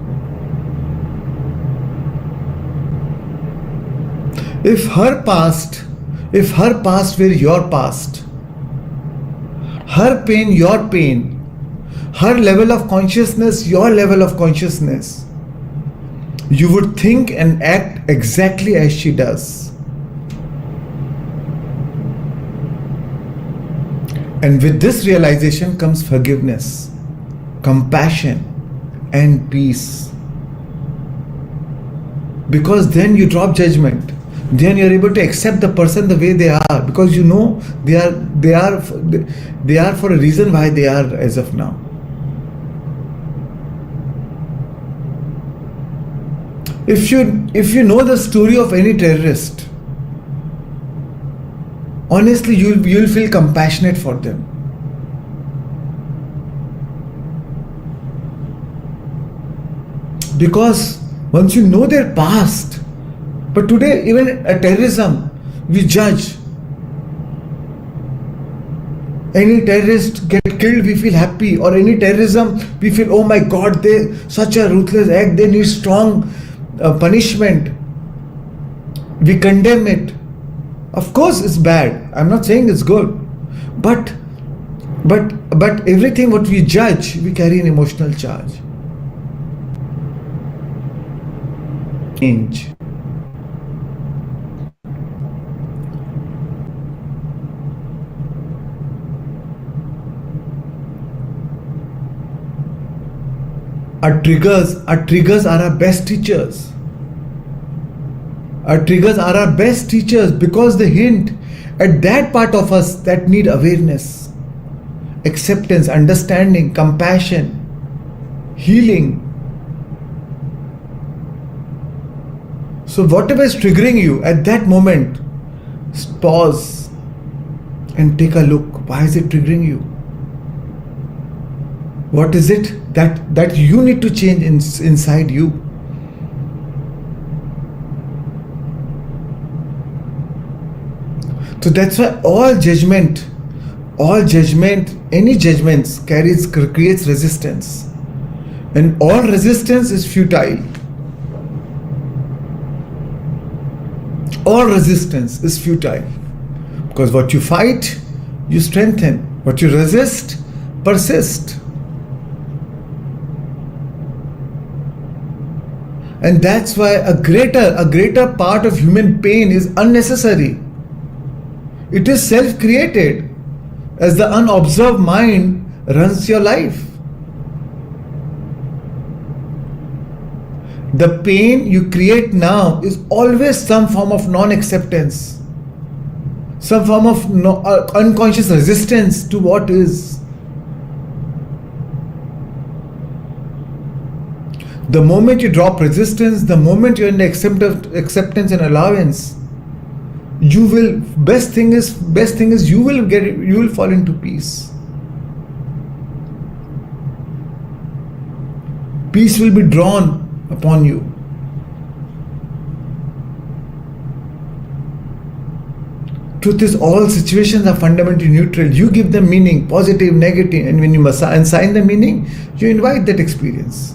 If her past were your past, her pain your pain, her level of consciousness your level of consciousness, you would think and act exactly as she does. And with this realization comes forgiveness, compassion, and peace. Because then you drop judgment. Then you're able to accept the person the way they are, because you know they are for a reason why they are as of now. If you know the story of any terrorist, honestly you'll feel compassionate for them. Because once you know their past, but today even a terrorism we judge. Any terrorist get killed, we feel happy, or any terrorism we feel, oh my God, they such a ruthless act, they need strong punishment. We condemn it. Of course it's bad, I'm not saying it's good, but everything what we judge, we carry an emotional charge. Change. Our triggers are our best teachers. Our triggers are our best teachers because they hint at that part of us that need awareness, acceptance, understanding, compassion, healing. So whatever is triggering you at that moment, pause and take a look. Why is it triggering you? What is it that you need to change inside you? So that's why all judgment, any judgments creates resistance, and all resistance is futile. All resistance is futile, because what you fight, you strengthen. What you resist, persist. And that's why a greater part of human pain is unnecessary. It is self-created, as the unobserved mind runs your life. The pain you create now is always some form of non-acceptance, some form of unconscious resistance to what is. The moment you drop resistance, the moment you're in acceptance and allowance, you will, best thing is you will fall into peace. Peace will be drawn upon you. Truth is, all situations are fundamentally neutral. You give them meaning, positive, negative, and when you assign the meaning, you invite that experience.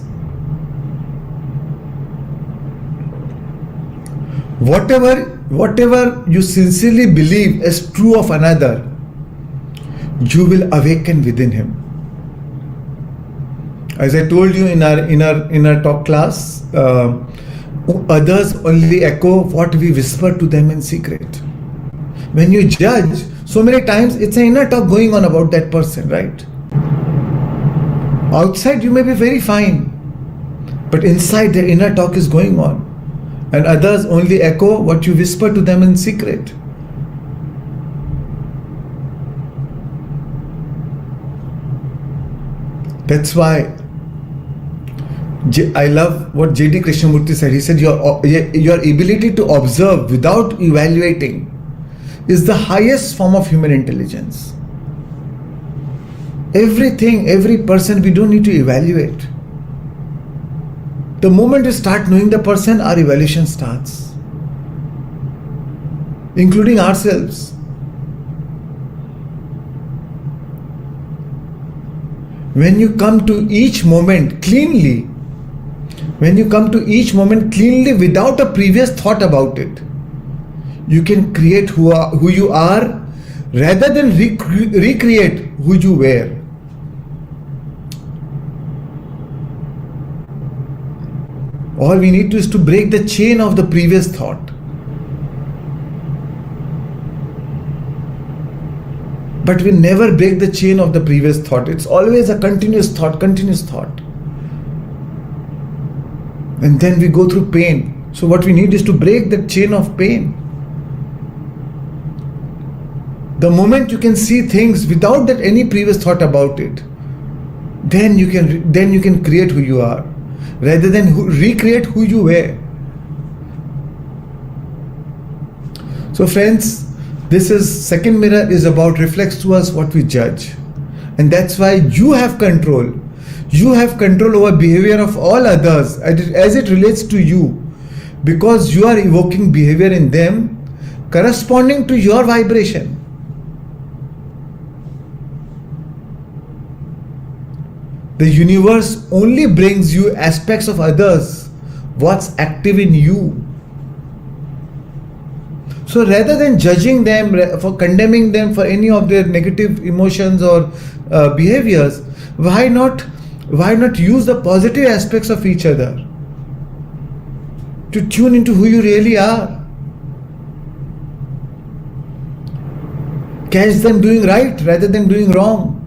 Whatever you sincerely believe as true of another, you will awaken within him. As I told you in our talk class, others only echo what we whisper to them in secret. When you judge, so many times it's an inner talk going on about that person, right? Outside you may be very fine, but inside the inner talk is going on. And others only echo what you whisper to them in secret. That's why I love what J.D. Krishnamurti said. He said, your ability to observe without evaluating is the highest form of human intelligence. Everything, every person, we don't need to evaluate. The moment you start knowing the person, our evaluation starts, including ourselves. When you come to each moment cleanly, without a previous thought about it, you can create who you are rather than recreate who you were. All we need to is to break the chain of the previous thought. But we never break the chain of the previous thought. It's always a continuous thought. And then we go through pain. So what we need is to break the chain of pain. The moment you can see things without that any previous thought about it, then you can create who you are, rather than recreate who you were. So friends, this is second mirror is about reflects to us what we judge. And that's why you have control. You have control over behavior of all others as it relates to you, because you are evoking behavior in them corresponding to your vibration. The universe only brings you aspects of others, what's active in you. So rather than judging them, for condemning them for any of their negative emotions or behaviors, why not use the positive aspects of each other to tune into who you really are? Catch them doing right rather than doing wrong.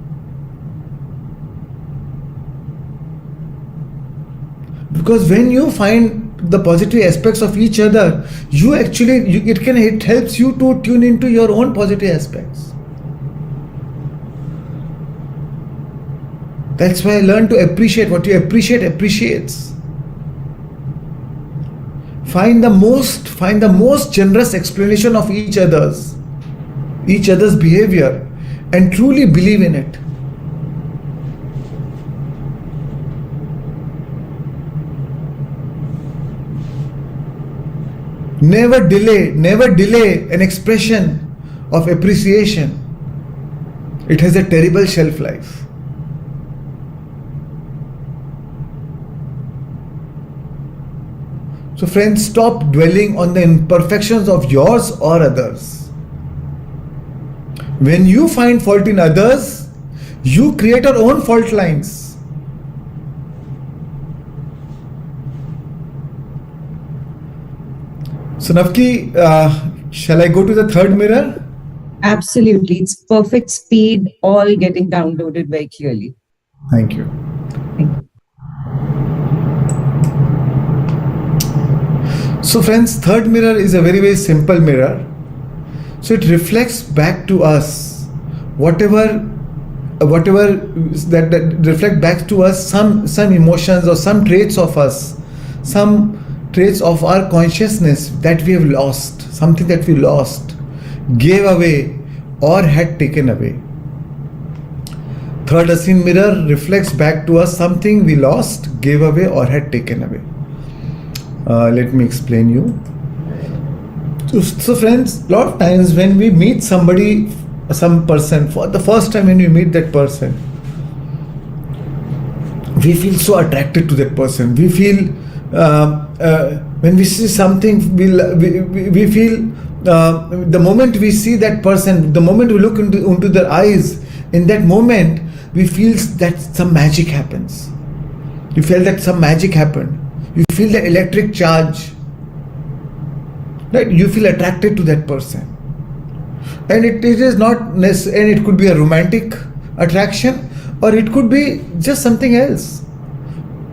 Because when you find the positive aspects of each other, it helps you to tune into your own positive aspects. That's why I learn to appreciate. What you appreciate appreciates. Find the most generous explanation of each other's behavior, and truly believe in it. Never delay an expression of appreciation. It has a terrible shelf life. So friends, stop dwelling on the imperfections of yours or others. When you find fault in others, you create your own fault lines. So Navki, shall I go to the third mirror? Absolutely. It's perfect speed, all getting downloaded very clearly. Thank you. So friends, third mirror is a very, very simple mirror. So it reflects back to us whatever that reflect back to us some emotions or some traits of us, some traits of our consciousness that we have lost, something that we lost, gave away, or had taken away. Third Essene mirror reflects back to us something we lost, gave away, or had taken away. Let me explain you. So, friends, a lot of times when we meet somebody, some person for the first time, when we meet that person, we feel so attracted to that person. We feel when we see something, we feel the moment we see that person, the moment we look into their eyes, in that moment we feel that some magic happens. You feel that some magic happened. You feel the electric charge. Right? You feel attracted to that person. And it is not necessary, and it could be a romantic attraction, or it could be just something else.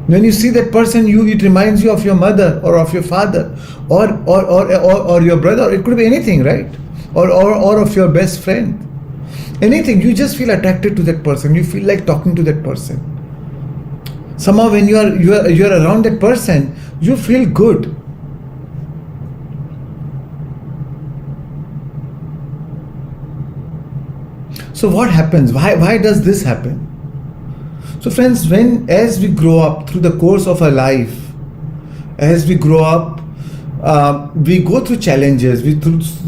When you see that person, it reminds you of your mother or of your father or your brother. It could be anything, right? Or of your best friend. Anything. You just feel attracted to that person. You feel like talking to that person. Somehow when you are around that person, you feel good. So what happens? Why does this happen? So friends, as we grow up through the course of our life, as we grow up, we go through challenges,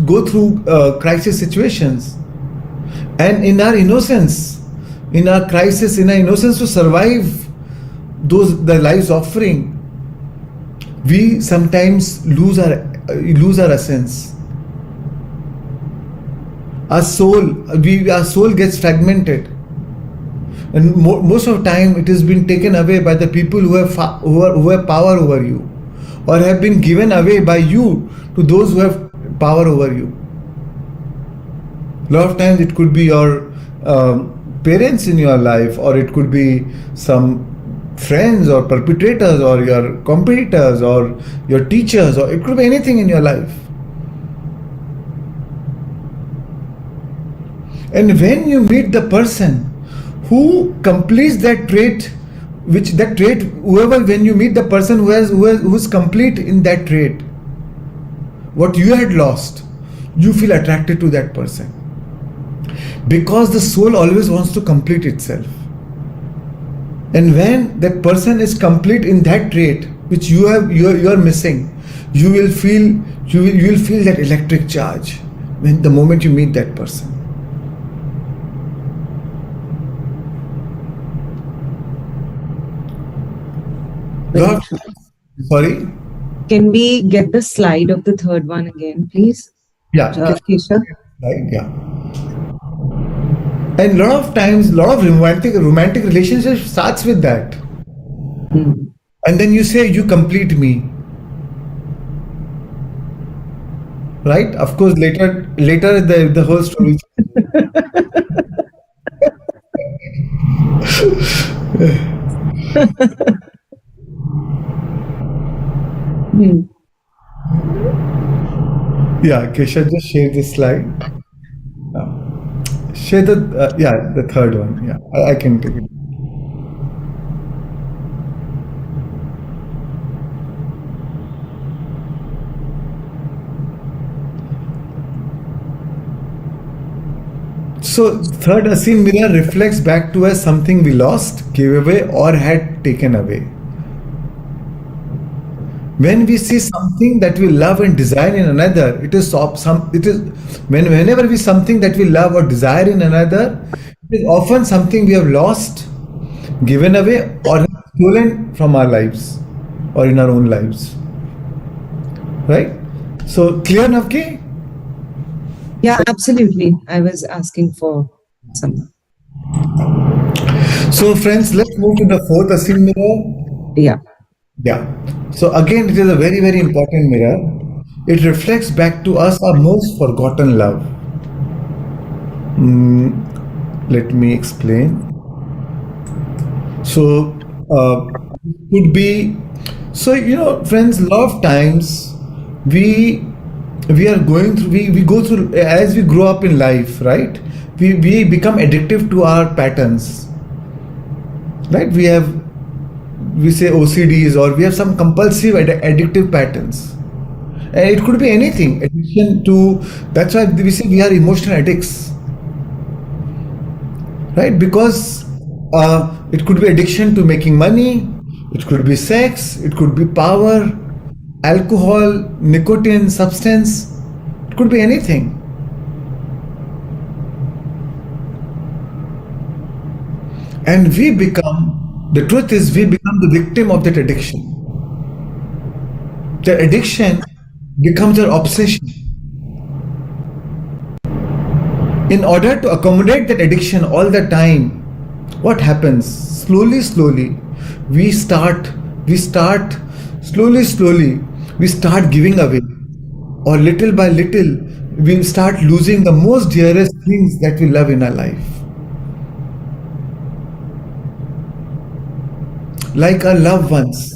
go through crisis situations, and in our innocence, in our crisis, in our innocence to survive the life's offering, we sometimes lose our essence. Our soul gets fragmented, and most of the time it has been taken away by the people who have power over you, or have been given away by you to those who have power over you. A lot of times it could be your parents in your life, or it could be some friends or perpetrators or your competitors or your teachers, or it could be anything in your life. And when you meet the person who completes that trait, when you meet the person who's complete in that trait, what you had lost, you feel attracted to that person. Because the soul always wants to complete itself. And when that person is complete in that trait which you are missing, you will feel that electric charge the moment you meet that person. Sorry? Can we get the slide of the third one again, please? Yeah. Keshav? Right, yeah. And a lot of times, a lot of romantic relationship starts with that. And then you say, you complete me. Right? Of course, later the whole story. Yeah, Kesha, just share this slide. Share the third one. Yeah, I can take it. So third unseen mirror reflects back to us something we lost, gave away, or had taken away. When we see something that we love and desire in another, whenever we see something that we love or desire in another, it is often something we have lost, given away, or stolen from our lives, or in our own lives. Right? So clear, Navki? Yeah, absolutely. I was asking for some. So friends, let's move to the fourth unseen mirror. Yeah. Yeah. So again, it is a very, very important mirror. It reflects back to us our most forgotten love. Let me explain. So, it could be, friends, a lot of times we are going through, we go through, as we grow up in life, right? We become addictive to our patterns, right? We say OCDs, or we have some compulsive addictive patterns. And it could be anything. Addiction to, that's why we say we are emotional addicts. Right? Because it could be addiction to making money, it could be sex, it could be power, alcohol, nicotine, substance. It could be anything. And the truth is, we become the victim of that addiction. The addiction becomes our obsession. In order to accommodate that addiction all the time, what happens? Slowly, we start giving away, or little by little, we start losing the most dearest things that we love in our life. Like our loved ones.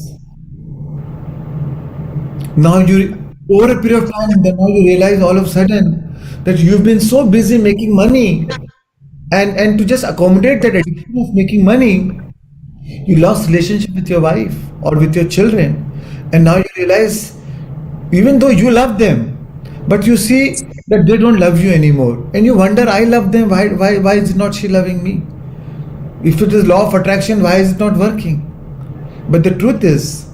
Now over a period of time, then now you realize all of a sudden that you've been so busy making money, and to just accommodate that addiction of making money, you lost relationship with your wife or with your children, and now you realize, even though you love them, but you see that they don't love you anymore, and you wonder, I love them, why is not she loving me? If it is law of attraction, why is it not working? But the truth is,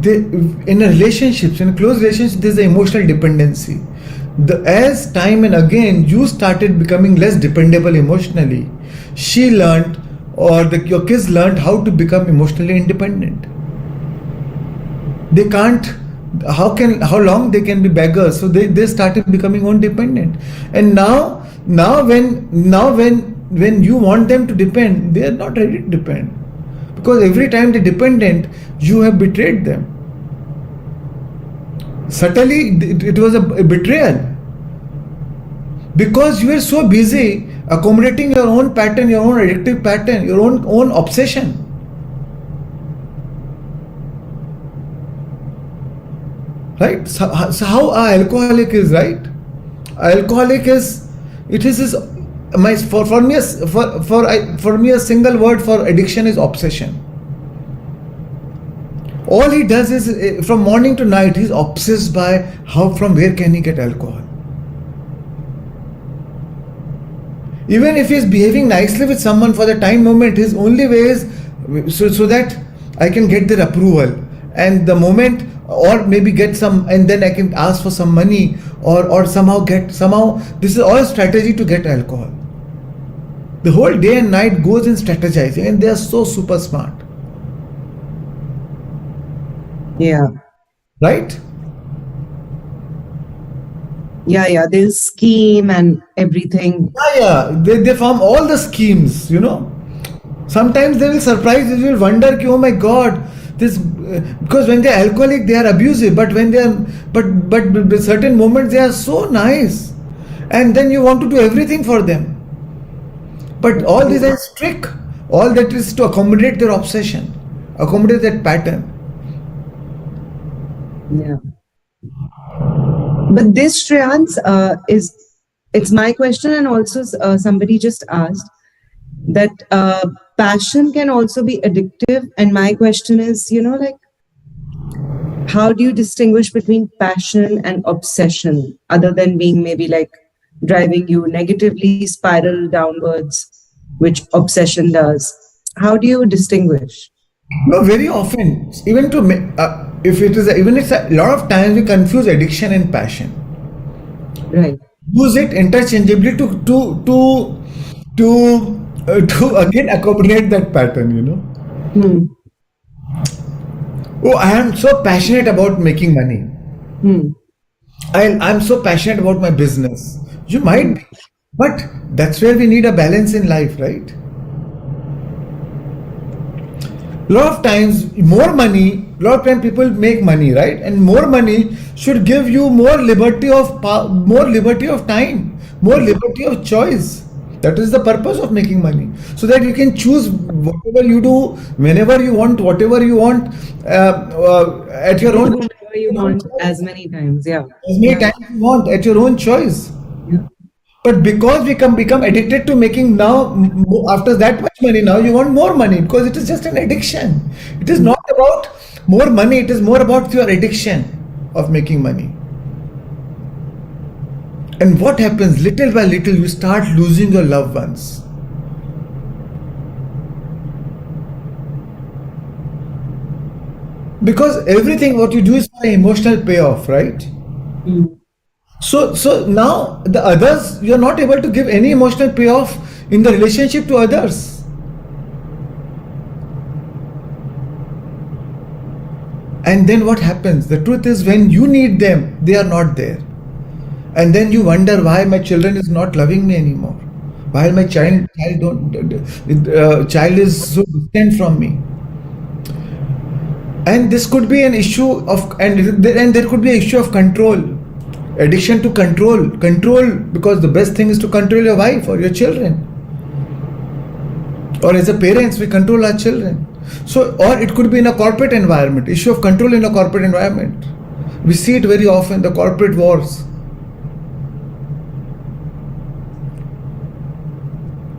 in a relationships, in a close relationship, there's an emotional dependency. As time and again you started becoming less dependable emotionally, she learned, or your kids learned how to become emotionally independent. They can't. How long they can be beggars? So they started becoming own dependent. And now when you want them to depend, they are not ready to depend, because every time they're dependent, you have betrayed them. Subtly, it was a betrayal, because you are so busy accommodating your own pattern, your own addictive pattern, your own obsession. Right? So how an alcoholic is, right? Alcoholic is, it is his, for me a single word for addiction is obsession. All he does is, from morning to night, he's obsessed by from where can he get alcohol. Even if he's behaving nicely with someone for the time moment, his only way is so that I can get their approval, and the moment, or maybe get some, and then I can ask for some money, or somehow this is all a strategy to get alcohol. The whole day and night goes in strategizing, and they are so super smart. Yeah. Right? Yeah. They'll scheme and everything. Yeah. They form all the schemes, Sometimes they will surprise you, will wonder, oh my God, this, because when they're alcoholic, they are abusive, but when they are, but certain moments they are so nice, and then you want to do everything for them. But all these are trick. All that is to accommodate their obsession, accommodate that pattern. Yeah. But this, Shreyans, it's my question, and also somebody just asked that passion can also be addictive. And my question is, how do you distinguish between passion and obsession, other than being maybe like driving you negatively, spiral downwards, which obsession does? How do you distinguish? No, very often, even it's a lot of times we confuse addiction and passion. Right. Use it interchangeably to again accommodate that pattern. Oh, I am so passionate about making money. I'm so passionate about my business. You might be, but that's where we need a balance in life, right? A lot of times people make money, right? And more money should give you more liberty of time, more liberty of choice. That is the purpose of making money, so that you can choose whatever you do, whenever you want, whatever you want, at your own. Whenever you want, as many times, yeah. As many times you want, at your own choice. Yeah. But because we become addicted to making now, after that much money, now you want more money, because it is just an addiction. It is not about more money, it is more about your addiction of making money. And what happens? Little by little, you start losing your loved ones. Because everything what you do is for an emotional payoff, right? Mm. So now the others, you're not able to give any emotional payoff in the relationship to others. And then what happens? The truth is, when you need them, they are not there. And then you wonder why my children is not loving me anymore. Why my child is so distant from me. And this could be an issue of, and there could be an issue of control, addiction to control, because the best thing is to control your wife or your children, or as a parents we control our children. So, or it could be in a corporate environment, issue of control in a corporate environment. We see it very often, the corporate wars.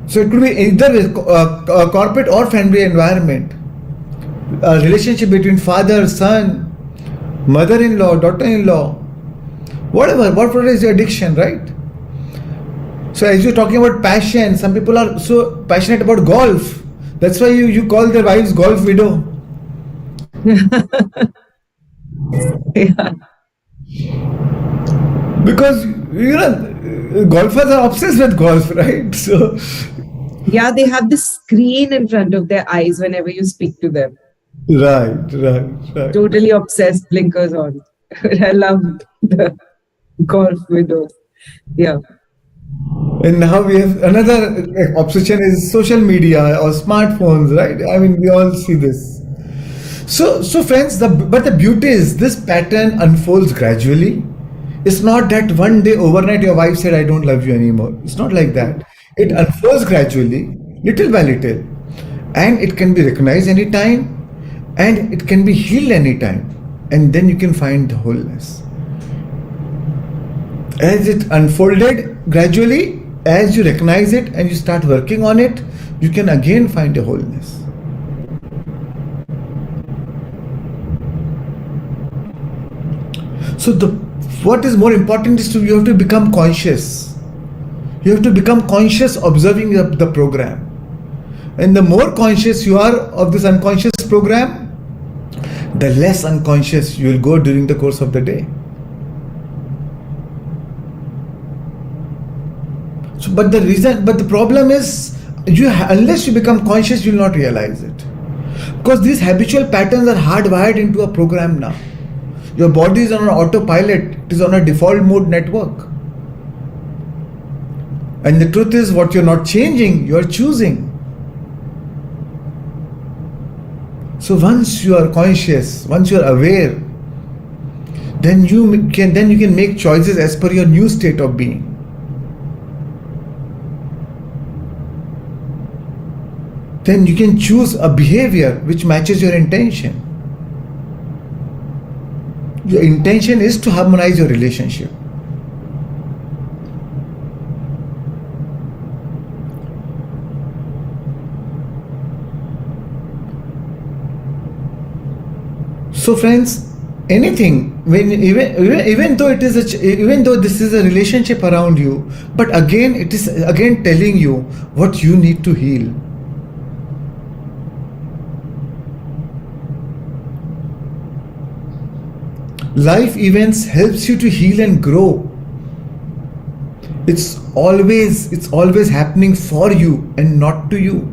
So it could be either a corporate or family environment, a relationship between father, son, mother-in-law, daughter-in-law, whatever is your addiction, right? So as you're talking about passion, some people are so passionate about golf. That's why you call their wives golf widow. Yeah. Because, golfers are obsessed with golf, right? So, Yeah, they have this screen in front of their eyes whenever you speak to them. right. Totally obsessed, blinkers on. I love the golf widows. Yeah. And now we have another obsession is social media or smartphones, right? I mean, we all see this. So friends, but the beauty is this pattern unfolds gradually. It's not that one day overnight your wife said, I don't love you anymore. It's not like that. It unfolds gradually, little by little. And it can be recognized anytime, and it can be healed anytime. And then you can find the wholeness. As it unfolded gradually, as you recognize it and you start working on it, you can again find a wholeness. So what is more important is you have to become conscious. You have to become conscious observing the program. And the more conscious you are of this unconscious program, the less unconscious you will go during the course of the day. So, but the problem is, unless you become conscious, you will not realize it. Because these habitual patterns are hardwired into a program now. Your body is on an autopilot, it is on a default mode network. And the truth is, what you're not changing, you're choosing. So once you are conscious, once you are aware, then you can make choices as per your new state of being. Then you can choose a behavior which matches your intention. Your intention is to harmonize your relationship. So friends, anything, even though this is a relationship around you, but again it is again telling you what you need to heal. Life events helps you to heal and grow. It's always happening for you and not to you.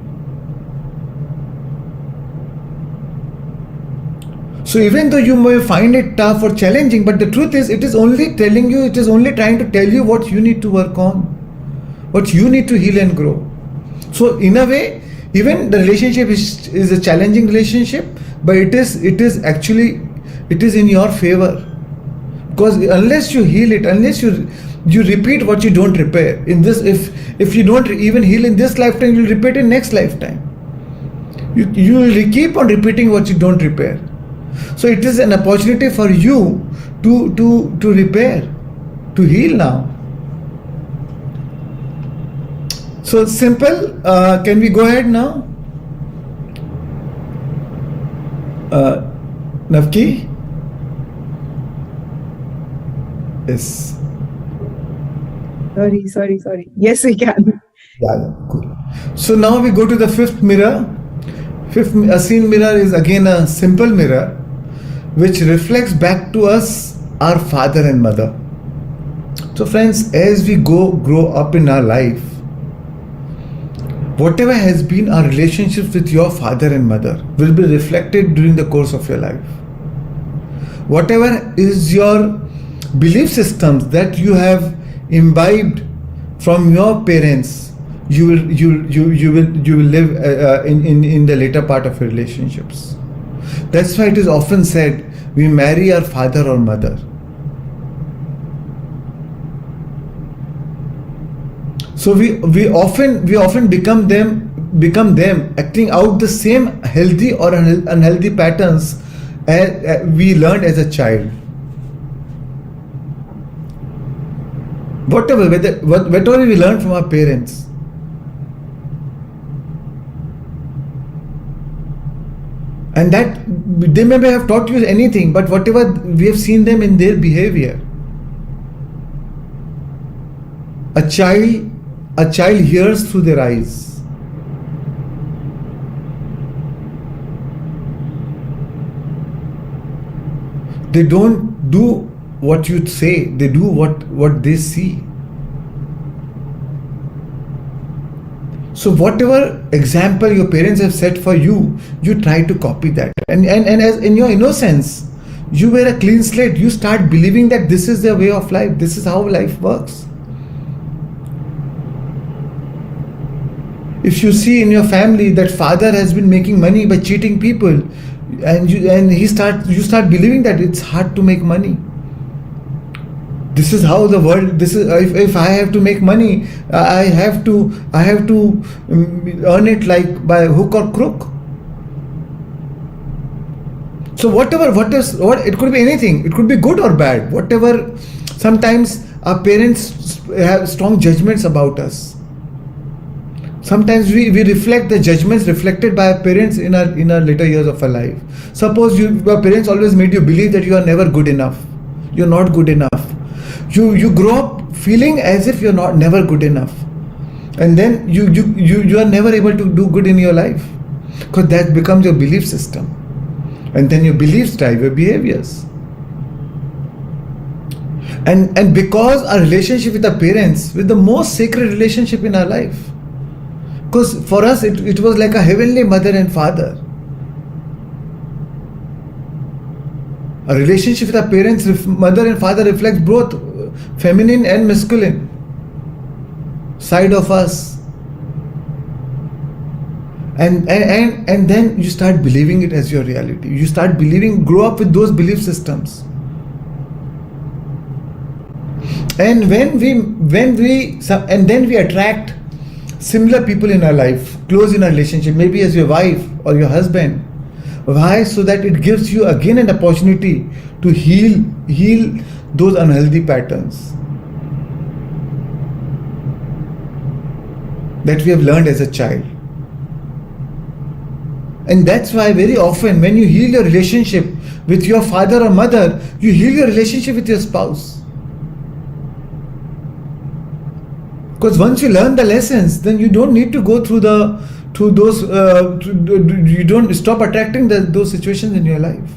So even though you may find it tough or challenging, but the truth is, it is only trying to tell you what you need to work on, what you need to heal and grow. So in a way, even the relationship is a challenging relationship, but it is in your favor. Because unless you heal it, unless you repeat what you don't repair, if you don't even heal in this lifetime, you'll repeat in next lifetime. You will keep on repeating what you don't repair. So it is an opportunity for you to repair, to heal now. So simple. Can we go ahead now? Navki? Yes. Sorry. Yes, we can. Yeah, cool. So now we go to the fifth mirror. Fifth Essene mirror is again a simple mirror. which reflects back to us our father and mother. So, friends, as we grow up in our life, whatever has been our relationship with your father and mother will be reflected during the course of your life. Whatever is your belief systems that you have imbibed from your parents, you will live in the later part of your relationships. That's why it is often said we marry our father or mother. So we often become them acting out the same healthy or unhealthy patterns as we learned as a child. Whatever we learn from our parents, and that they may have taught you anything, but whatever we have seen them in their behavior. A child hears through their eyes. They don't do what you say, they do what they see. So whatever example your parents have set for you, you try to copy that. And as in your innocence, you were a clean slate. You start believing that this is their way of life. This is how life works. If you see in your family that father has been making money by cheating people, and you start believing that it's hard to make money. This is how the world. This is if I have to make money, I have to earn it like by hook or crook. So what it could be anything. It could be good or bad. Whatever. Sometimes our parents have strong judgments about us. Sometimes we reflect the judgments reflected by our parents in our later years of our life. Suppose your parents always made you believe that you are never good enough. You're not good enough. You grow up feeling as if you're never good enough, and then you are never able to do good in your life, because that becomes your belief system, and then your beliefs drive your behaviors. And because our relationship with our parents was the most sacred relationship in our life, because for us it was like a heavenly mother and father. A relationship with our parents, mother and father, reflects both feminine and masculine side of us. And then you start believing it as your reality. You start grow up with those belief systems. And then we attract similar people in our life, close in our relationship, maybe as your wife or your husband. Why? So that it gives you again an opportunity to heal those unhealthy patterns that we have learned as a child. And that's why very often when you heal your relationship with your father or mother, you heal your relationship with your spouse. Because once you learn the lessons, then you don't need to go through those. You don't stop attracting those situations in your life.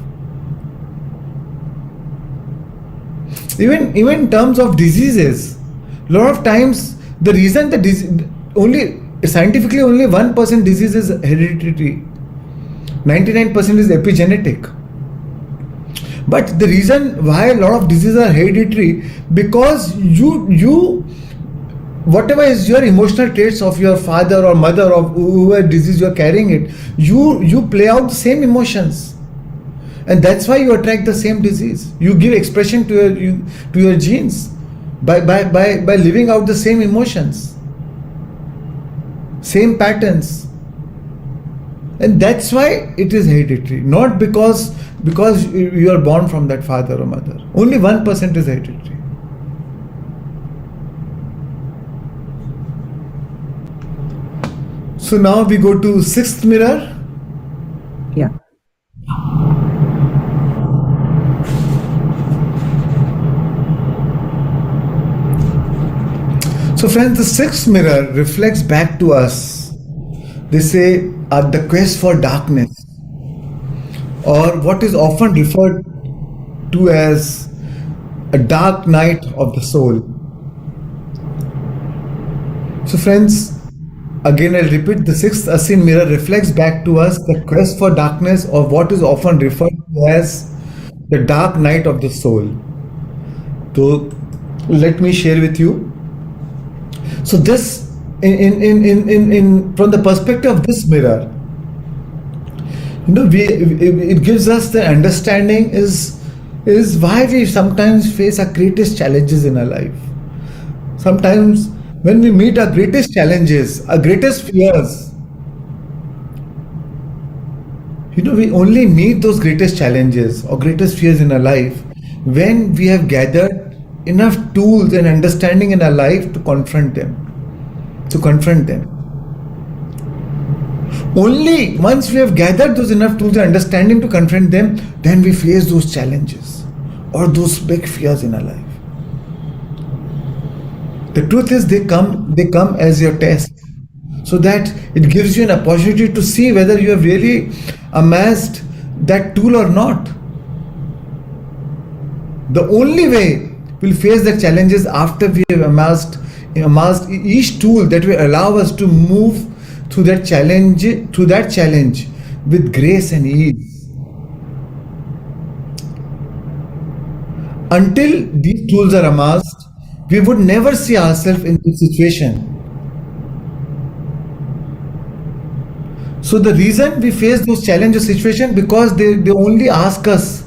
Even in terms of diseases, a lot of times the reason that only 1% disease is hereditary, 99% is epigenetic. But the reason why a lot of diseases are hereditary, because you whatever is your emotional traits of your father or mother or whoever disease you are carrying it, you play out the same emotions, and that's why you attract the same disease. You give expression to your genes by living out the same emotions, same patterns, and that's why it is hereditary. Not because you are born from that father or mother. Only 1% is hereditary. So now we go to sixth mirror. Yeah. So friends, the sixth mirror reflects back to us. They say the quest for darkness, or what is often referred to as a dark night of the soul. So, friends, again I'll repeat, the sixth Essene mirror reflects back to us the quest for darkness, or what is often referred to as the dark night of the soul. So, let me share with you. So, this, in from the perspective of this mirror, it gives us the understanding is why we sometimes face our greatest challenges in our life. Sometimes when we meet our greatest challenges, our greatest fears, we only meet those greatest challenges or greatest fears in our life when we have gathered enough tools and understanding in our life to confront them. Only once we have gathered those enough tools and understanding to confront them, then we face those challenges or those big fears in our life. The truth is, they come as your test, so that it gives you an opportunity to see whether you have really amassed that tool or not. The only way we'll face the challenges after we have amassed each tool that will allow us to move through that challenge with grace and ease. Until these tools are amassed, we would never see ourselves in this situation. So the reason we face those challenges situation, because they only ask us,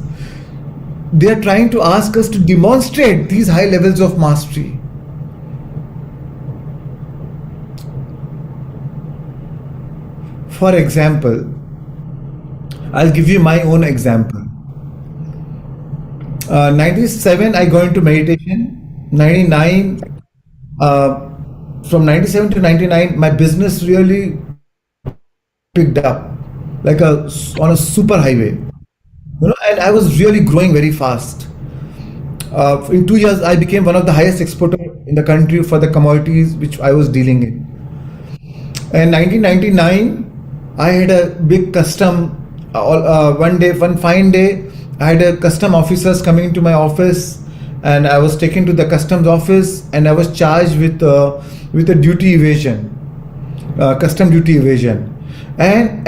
they are trying to ask us to demonstrate these high levels of mastery. For example, I'll give you my own example. 97 I got into meditation. 99, from 97 to 99, my business really picked up like on a super highway, and I was really growing very fast. In 2 years, I became one of the highest exporter in the country for the commodities which I was dealing in. And 1999, I had a big custom. One fine day, I had a custom officers coming into my office. And I was taken to the customs office, and I was charged with a duty evasion, custom duty evasion, and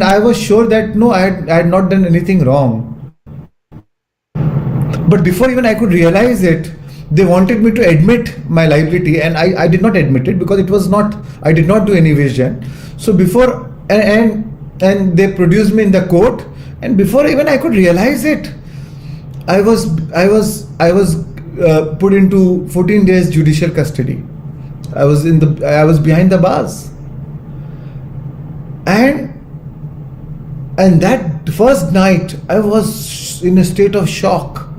I was sure that no, I had not done anything wrong. But before even I could realize it, they wanted me to admit my liability, and I did not admit it because I did not do any evasion. So before and they produced me in the court, and before even I could realize it, I was put into 14 days judicial custody. I was behind the bars, and that first night I was in a state of shock.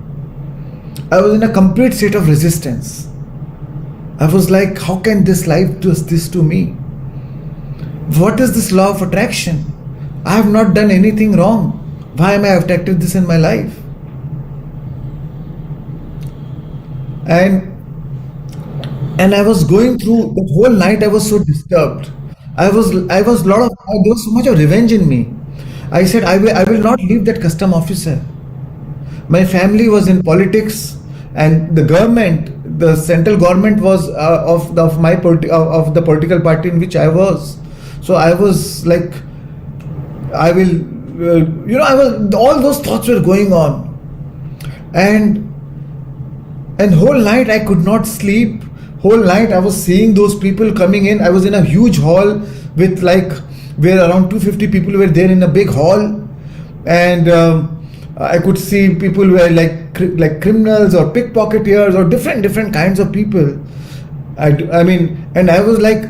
I was in a complete state of resistance. I was like, how can this life do this to me? What is this law of attraction? I have not done anything wrong. Why am I attracted this in my life? And I was going through that whole night. I was so disturbed. There was so much of revenge in me. I said, I will not leave that custom officer. My family was in politics, and the central government was of the political party in which I was. So I was like, all those thoughts were going on, and whole night I could not sleep. Whole night I was seeing those people coming in. I was in a huge hall with where around 250 people were there in a big hall, and I could see people were like criminals or pickpocketers or different kinds of people. And I was like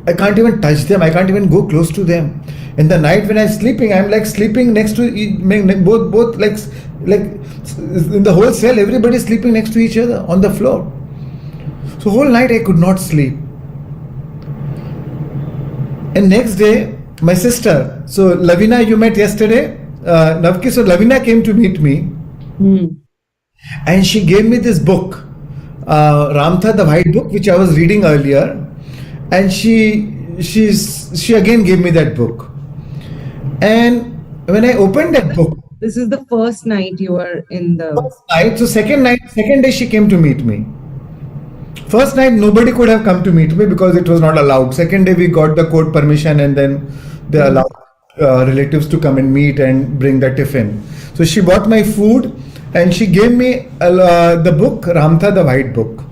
I can't even touch them. I can't even go close to them. In the night when I'm sleeping, I'm like sleeping next to both like in the whole cell. Everybody is sleeping next to each other on the floor. So whole night I could not sleep. And next day, my sister, so Lavina, you met yesterday, Navki. So Lavina came to meet me, and she gave me this book, Ramtha, the White Book, which I was reading earlier, and she again gave me that book. And when I opened that book, This is the first night you were in the. First night, so second day she came to meet me. First night nobody could have come to meet me because it was not allowed. Second day we got the court permission, and then they allowed relatives to come and meet and bring the tiffin. So she bought my food and she gave me the book Ramtha, the White Book.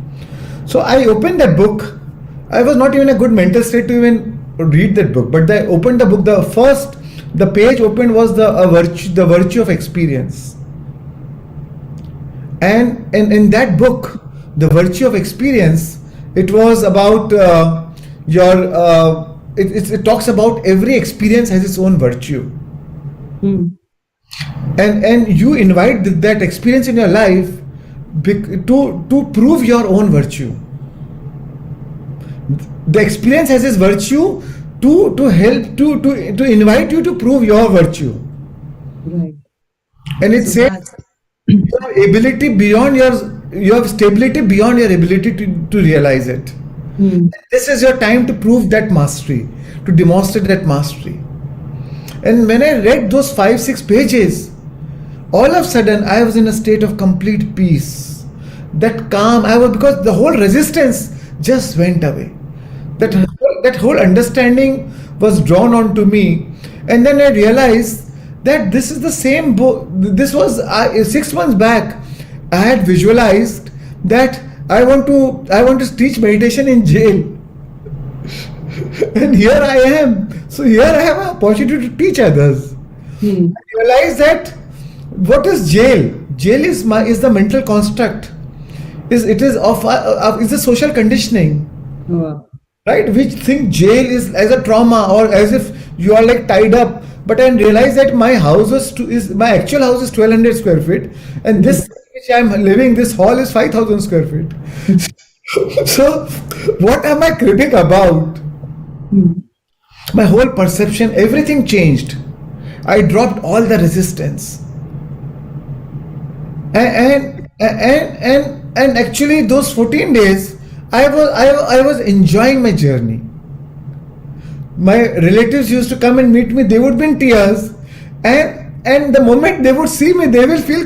So I opened that book. I was not even a good mental state to even read that book, but I opened the book. The page opened was the virtue of experience. And in that book, the virtue of experience, it was about it talks about every experience has its own virtue. And you invite that experience in your life to prove your own virtue. The experience has its virtue to help to invite you to prove your virtue. Right. And it says you have ability beyond you have stability beyond your ability to realize it. This is your time to prove that mastery, to demonstrate that mastery. And when I read those 5-6 pages, all of a sudden I was in a state of complete peace. That calm, because the whole resistance just went away. That whole understanding was drawn onto me. And then I realized that this is the same book. This was 6 months back. I had visualized that I want to teach meditation in jail. And here I am. So here I have an opportunity to teach others. I realize that what is jail? Jail is the mental construct. Is a social conditioning. Wow. Right? We think jail is as a trauma or as if you are like tied up. But I realized that my actual house is 1200 square feet, and this which I am living, this hall is 5000 square feet. So what am I cribbing about? My whole perception, everything changed. I dropped all the resistance. And actually those 14 days I was enjoying my journey. My relatives used to come and meet me. They would be in tears, and the moment they would see me, they will feel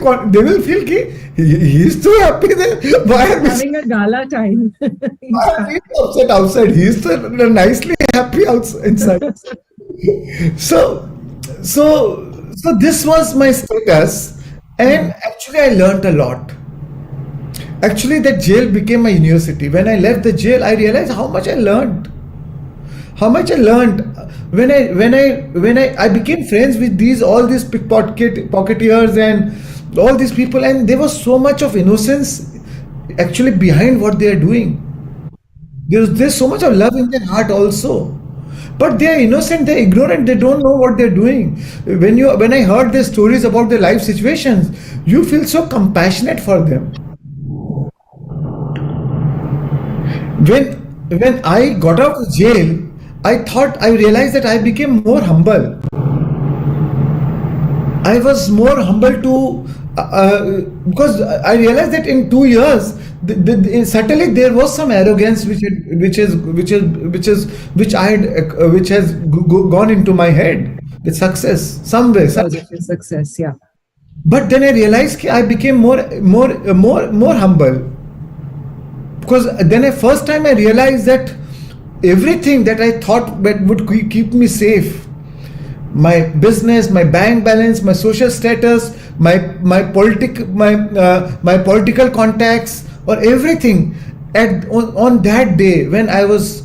he's too happy there. Why are we Having a gala time. upset outside? He's so nicely happy inside. So this was my status, and actually I learned a lot. Actually, that jail became my university. When I left the jail, I realized how much I learned. When I became friends with all these pocketeers and all these people, and there was so much of innocence actually behind what they are doing. There's so much of love in their heart also. But they are innocent, they're ignorant, they don't know what they're doing. When I heard their stories about their life situations, you feel so compassionate for them. When I got out of jail, I realized that I became more humble. I was more humble because I realized that in 2 years, certainly there was some arrogance which has gone into my head with success some way. Success, yeah. But then I realized I became more humble, because then first time I realized that everything that I thought that would keep me safe, my business, my bank balance, my social status, my political contacts, or everything, on that day when I was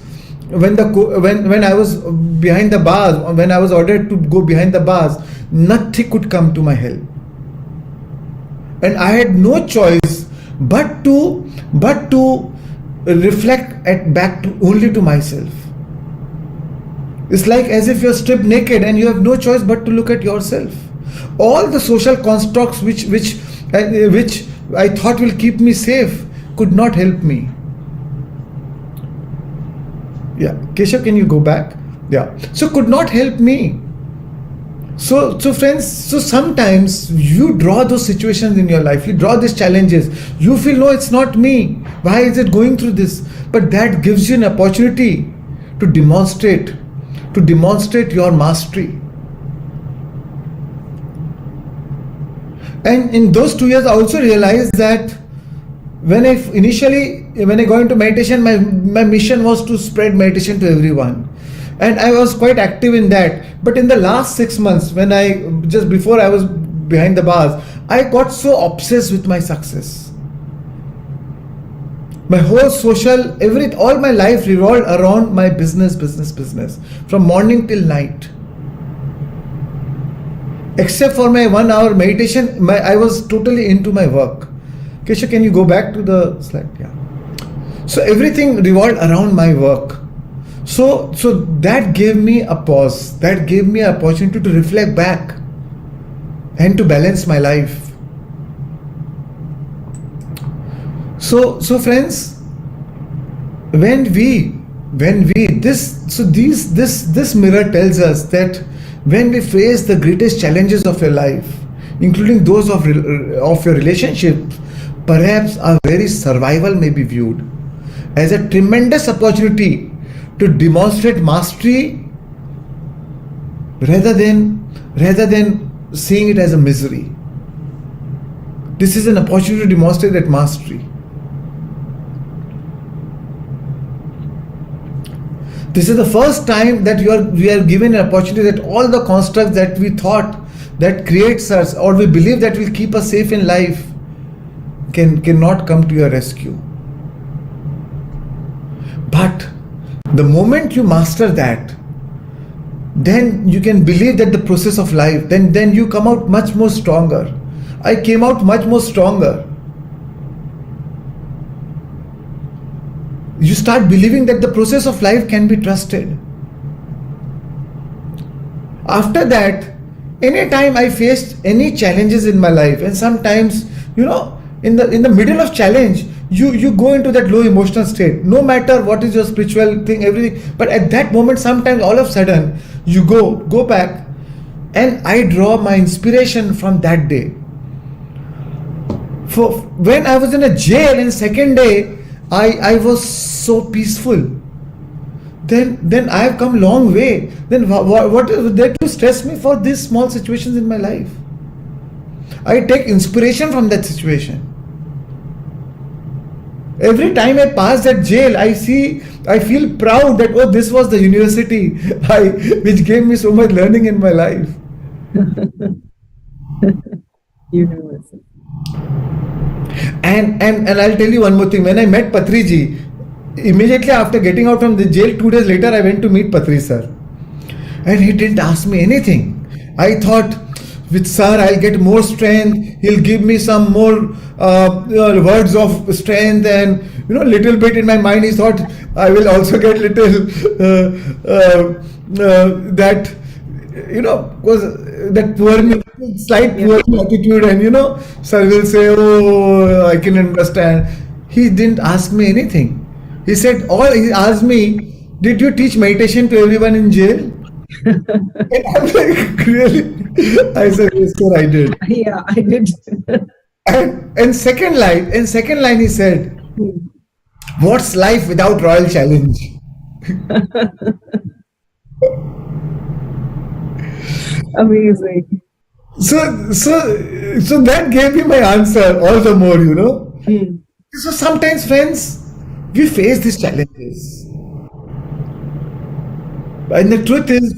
behind the bars, when I was ordered to go behind the bars, nothing could come to my help, and I had no choice but to reflect back only to myself. It's like as if you're stripped naked and you have no choice but to look at yourself. All the social constructs which I thought will keep me safe could not help me. Yeah, Keshav, can you go back? Yeah, so could not help me. So friends, so sometimes you draw those situations in your life, you draw these challenges, you feel, no, it's not me, why is it going through this? But that gives you an opportunity to demonstrate your mastery. And in those 2 years, I also realized that when I go into meditation, my mission was to spread meditation to everyone. And I was quite active in that. But in the last 6 months, just before I was behind the bars, I got so obsessed with my success. My whole all my life revolved around my business, from morning till night. Except for my 1 hour meditation, I was totally into my work. Kesha, can you go back to the slide? Yeah. So everything revolved around my work. So that gave me a pause. That gave me an opportunity to reflect back and to balance my life. So friends, this mirror tells us that when we face the greatest challenges of your life, including those of your relationship, perhaps our very survival may be viewed as a tremendous opportunity to demonstrate mastery rather than seeing it as a misery. This is an opportunity to demonstrate that mastery. This is the first time that we are given an opportunity that all the constructs that we thought that creates us or we believe that will keep us safe in life cannot come to your rescue. But the moment you master that, then you can believe that the process of life, then you come out much more stronger. I came out much more stronger. You start believing that the process of life can be trusted. After that, anytime I faced any challenges in my life, and sometimes, in the middle of challenge, you go into that low emotional state, no matter what is your spiritual thing, everything. But at that moment, sometimes all of a sudden, you go back, and I draw my inspiration from that day. For when I was in a jail in second day, I was so peaceful. Then I have come long way. Then what is there to stress me for these small situations in my life? I take inspiration from that situation. Every time I pass that jail, I feel proud that this was the university which gave me so much learning in my life. University. And I'll tell you one more thing. When I met Patriji, immediately after getting out from the jail, 2 days later, I went to meet Patri sir. And he didn't ask me anything. I thought, with sir, I'll get more strength. He'll give me some more words of strength, and little bit in my mind, he thought I will also get little that was that slight poor attitude, and sir will say, "Oh, I can understand." He didn't ask me anything. He said, he asked me, "Did you teach meditation to everyone in jail?" And I'm like, really? I said, "Yes, sir, I did." Yeah, I did. And second line, he said, "What's life without royal challenge?" Amazing. So that gave me my answer all the more, So sometimes, friends, we face these challenges. And the truth is,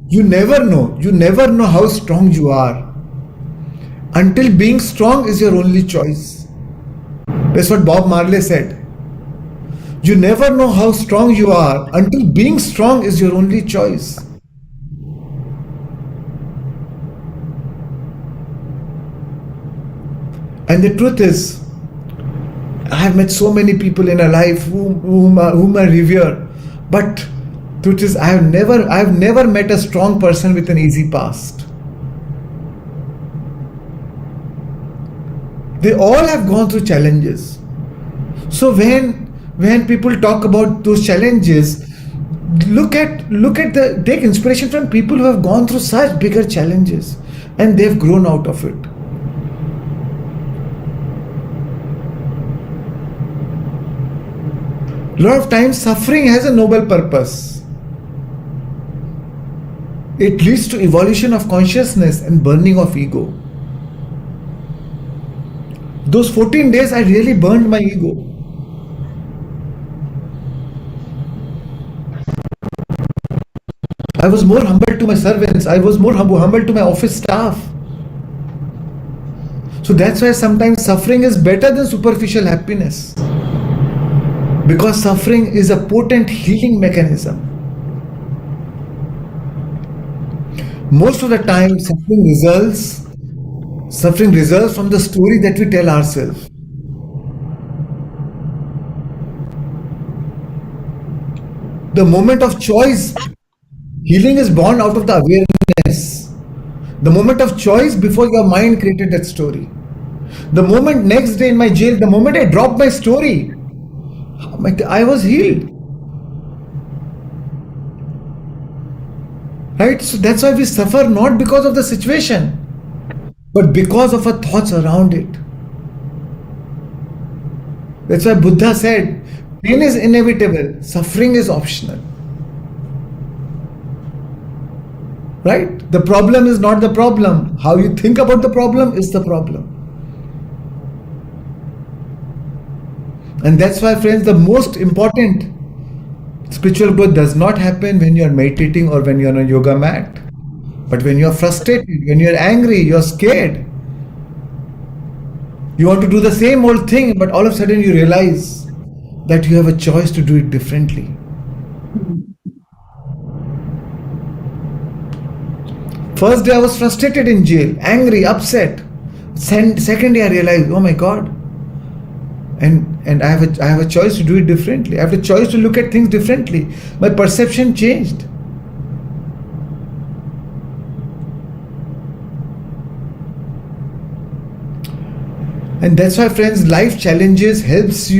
you never know how strong you are until being strong is your only choice. That's what Bob Marley said. You never know how strong you are until being strong is your only choice. And the truth is, I have met so many people in a life whom I revere, but truth is, I have never met a strong person with an easy past. They all have gone through challenges. So when people talk about those challenges, take inspiration from people who have gone through such bigger challenges and they've grown out of it. A lot of times suffering has a noble purpose. It leads to evolution of consciousness and burning of ego. Those 14 days, I really burned my ego. I was more humble to my servants. I was more humble to my office staff. So that's why sometimes suffering is better than superficial happiness. Because suffering is a potent healing mechanism. Most of the time, suffering results from the story that we tell ourselves. The moment of choice, healing is born out of the awareness. The moment of choice before your mind created that story. The moment next day in my jail, the moment I dropped my story, I was healed. Right? So that's why we suffer not because of the situation, but because of our thoughts around it. That's why Buddha said, pain is inevitable, suffering is optional. Right? The problem is not the problem. How you think about the problem is the problem. And that's why, friends, the most important spiritual growth does not happen when you're meditating or when you're on a yoga mat. But when you're frustrated, when you're angry, you're scared. You want to do the same old thing, but all of a sudden you realize that you have a choice to do it differently. First day I was frustrated in jail, angry, upset. Second day I realized, oh my God. And I have a choice to do it differently. I have a choice to look at things differently. My perception changed. And that's why, friends, life challenges helps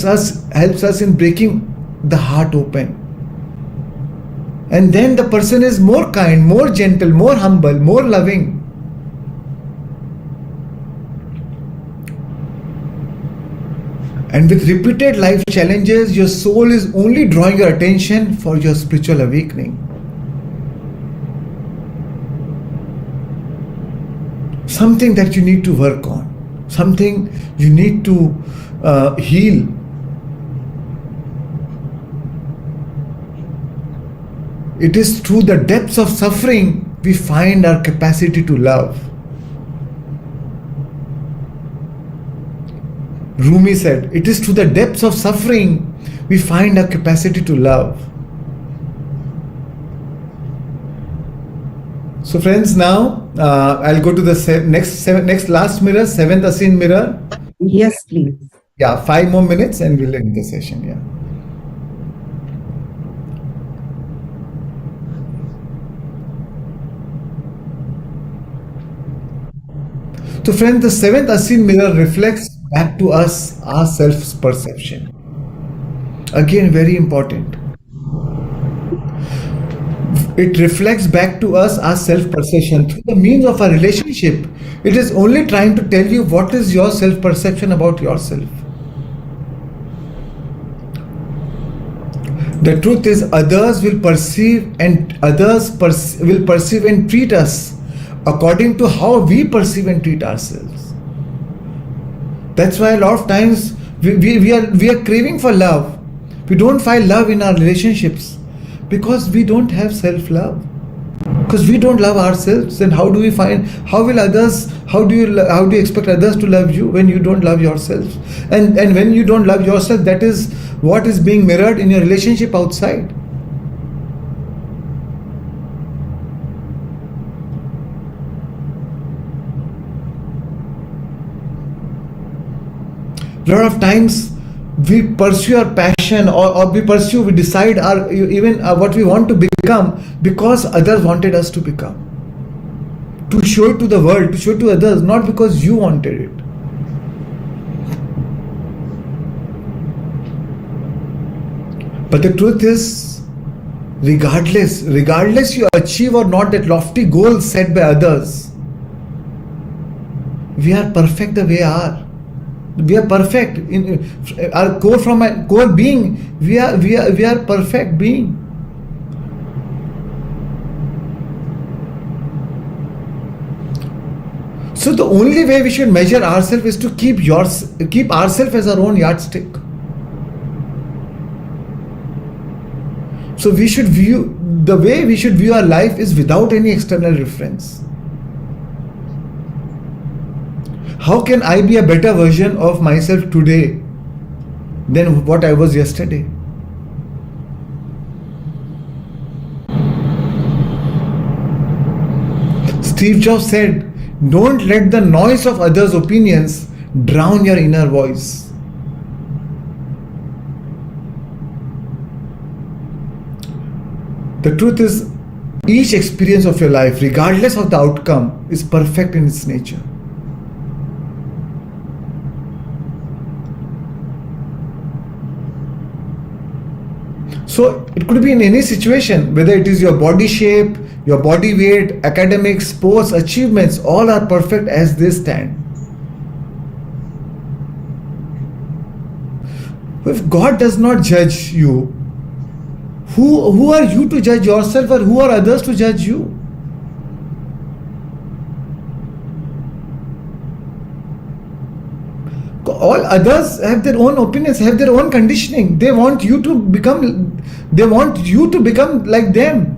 us in breaking the heart open. And then the person is more kind, more gentle, more humble, more loving. And with repeated life challenges, your soul is only drawing your attention for your spiritual awakening. Something that you need to work on, something you need to heal. It is through the depths of suffering we find our capacity to love. Rumi said, it is through the depths of suffering we find our capacity to love. So friends, now I'll go to the next last mirror, seventh Essene mirror. Yes, please. Yeah, 5 more minutes and we'll end the session. Yeah. So friends, the seventh Essene mirror reflects back to us our self-perception. Again, very important. It reflects back to us our self-perception through the means of our relationship. It is only trying to tell you what is your self-perception about yourself. The truth is, others will perceive and treat us according to how we perceive and treat ourselves. That's why a lot of times we are craving for love. We don't find love in our relationships because we don't have self-love. Because we don't love ourselves, then how do you expect others to love you when you don't love yourself? And when you don't love yourself, that is what is being mirrored in your relationship outside. A lot of times we pursue our passion or we decide what we want to become because others wanted us to become. To show it to the world, to show it to others, not because you wanted it. But the truth is, regardless you achieve or not that lofty goal set by others, we are perfect the way we are. We are perfect in our core being. We are perfect being. So the only way we should measure ourselves is to keep ourselves as our own yardstick. So we should view our life is without any external reference. How can I be a better version of myself today than what I was yesterday? Steve Jobs said, "Don't let the noise of others' opinions drown your inner voice." The truth is, each experience of your life, regardless of the outcome, is perfect in its nature. So it could be in any situation, whether it is your body shape, your body weight, academics, sports, achievements, all are perfect as they stand. If God does not judge you, who are you to judge yourself, or who are others to judge you? All others have their own opinions, have their own conditioning. They want you to become like them.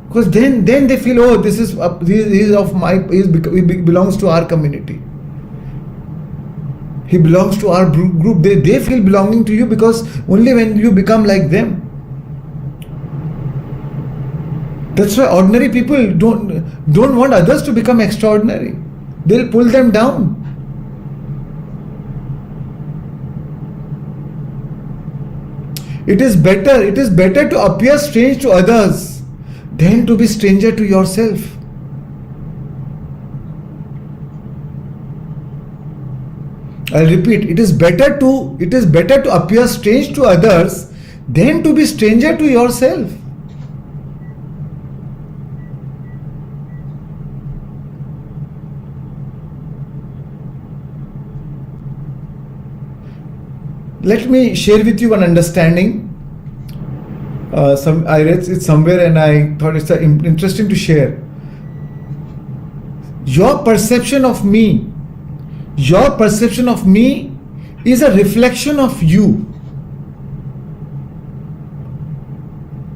Because then they feel, oh, he belongs to our community. He belongs to our group. They feel belonging to you because only when you become like them. That's why ordinary people don't want others to become extraordinary. They'll pull them down. It is better to appear strange to others than to be stranger to yourself. I'll repeat, it is better to appear strange to others than to be stranger to yourself. Let me share with you one understanding. I read it somewhere and I thought it's interesting to share. Your perception of me is a reflection of you.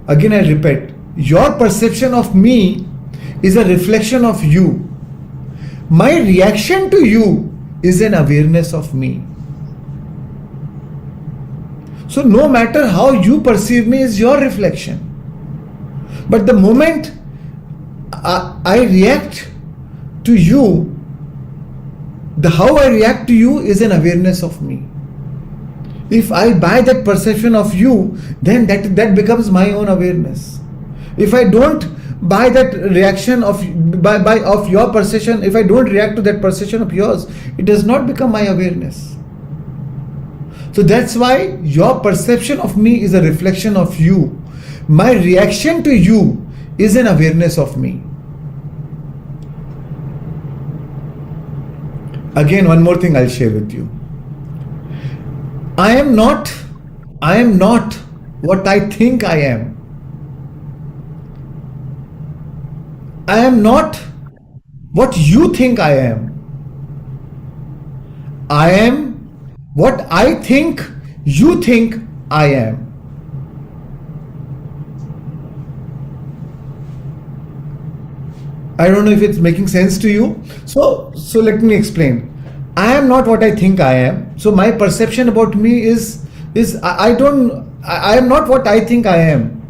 Again, I repeat, your perception of me is a reflection of you. My reaction to you is an awareness of me. So no matter how you perceive me is your reflection. But the moment I react to you, how I react to you is an awareness of me. If I buy that perception of you, then that becomes my own awareness. If I don't buy that reaction of your perception, if I don't react to that perception of yours, it does not become my awareness. So that's why your perception of me is a reflection of you. My reaction to you is an awareness of me. Again, one more thing I'll share with you. I am not what I think I am. I am not what you think I am. I am what I think you think I am. I don't know if it's making sense to you. So let me explain. I am not what I think I am. So my perception about me is I am not what I think I am.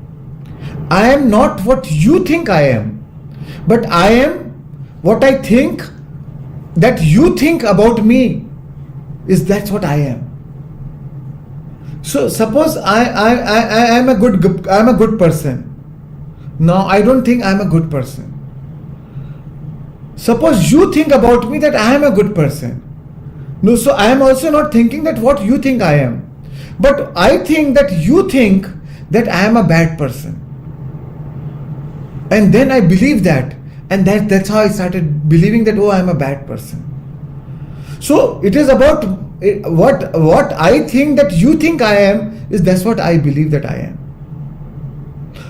I am not what you think I am. But I am what I think that you think about me. That's what I am. So suppose I am a good person. Now I don't think I am a good person. Suppose you think about me that I am a good person. No, so I am also not thinking that what you think I am. But I think that you think that I am a bad person. And then I believe that. And that's how I started believing that, oh, I am a bad person. So it is about what I think that you think I am that's what I believe that I am.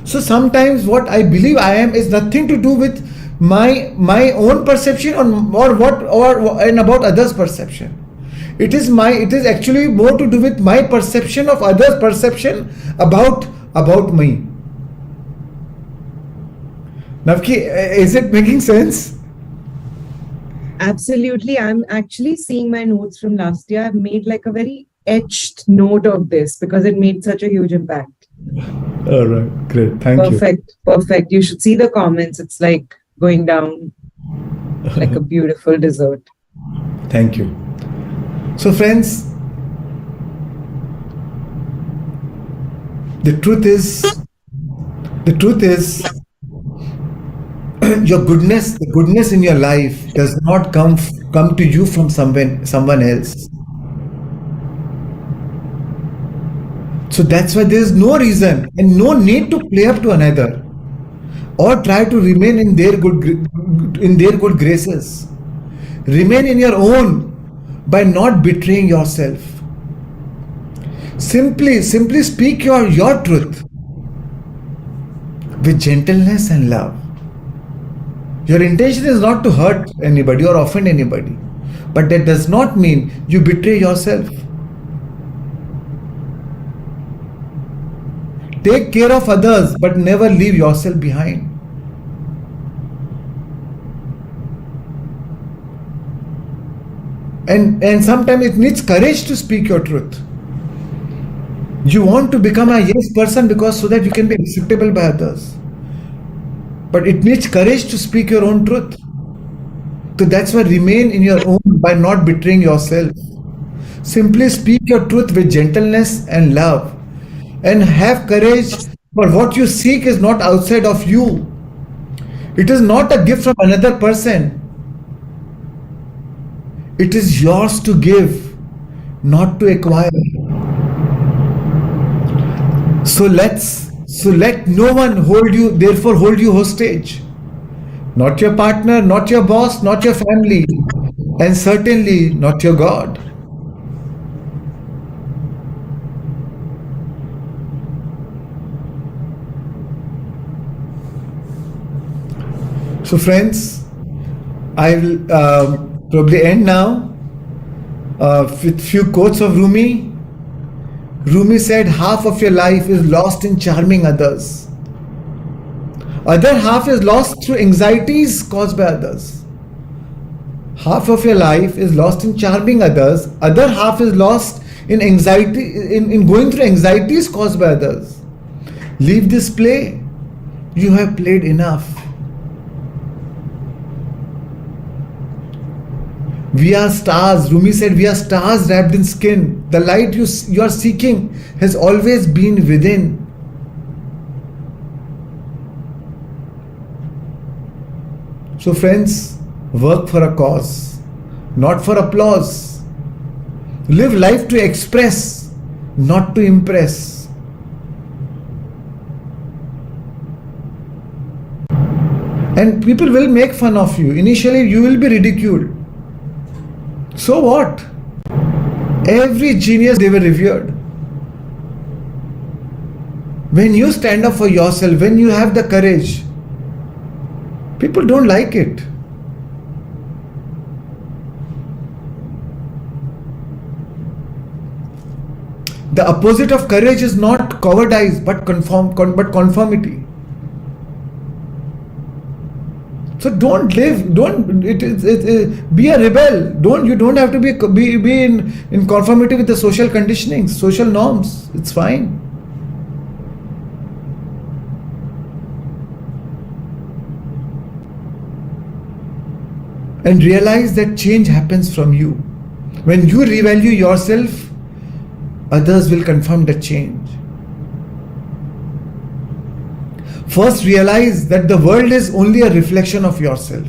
So sometimes what I believe I am is nothing to do with my own perception and about others' perception. It is actually more to do with my perception of others' perception about me. Navki, is it making sense? Absolutely. I'm actually seeing my notes from last year. I've made like a very etched note of this because it made such a huge impact. All right, great. Thank you. Perfect. You should see the comments. It's like going down like a beautiful dessert. Thank you. So, friends, the truth is, the goodness in your life does not come to you from someone else. So that's why there is no reason and no need to play up to another or try to remain in their good graces. Remain in your own by not betraying yourself. Simply speak your truth with gentleness and love. Your intention is not to hurt anybody or offend anybody, but that does not mean you betray yourself. Take care of others, but never leave yourself behind. And sometimes it needs courage to speak your truth. You want to become a yes person because so that you can be acceptable by others. But it needs courage to speak your own truth. So that's why remain in your own by not betraying yourself. Simply speak your truth with gentleness and love. And have courage, for what you seek is not outside of you. It is not a gift from another person. It is yours to give, not to acquire. So let no one hold you hostage. Not your partner, not your boss, not your family, and certainly not your God. So friends, I will probably end now with few quotes of Rumi. Rumi said, half of your life is lost in charming others. Other half is lost through anxieties caused by others. Half of your life is lost in charming others. Other half is lost in anxiety, in going through anxieties caused by others. Leave this play. You have played enough. We are stars. Rumi said, we are stars wrapped in skin. The light you are seeking has always been within. So friends, work for a cause, not for applause. Live life to express, not to impress. And people will make fun of you. Initially, you will be ridiculed. So what? Every genius, they were revered. When you stand up for yourself, when you have the courage, people don't like it. The opposite of courage is not cowardice, but conformity. So don't be a rebel. You don't have to be in conformity with the social conditionings, social norms. It's fine. And realize that change happens from you. When you revalue yourself, others will confirm that change. First, realize that the world is only a reflection of yourself.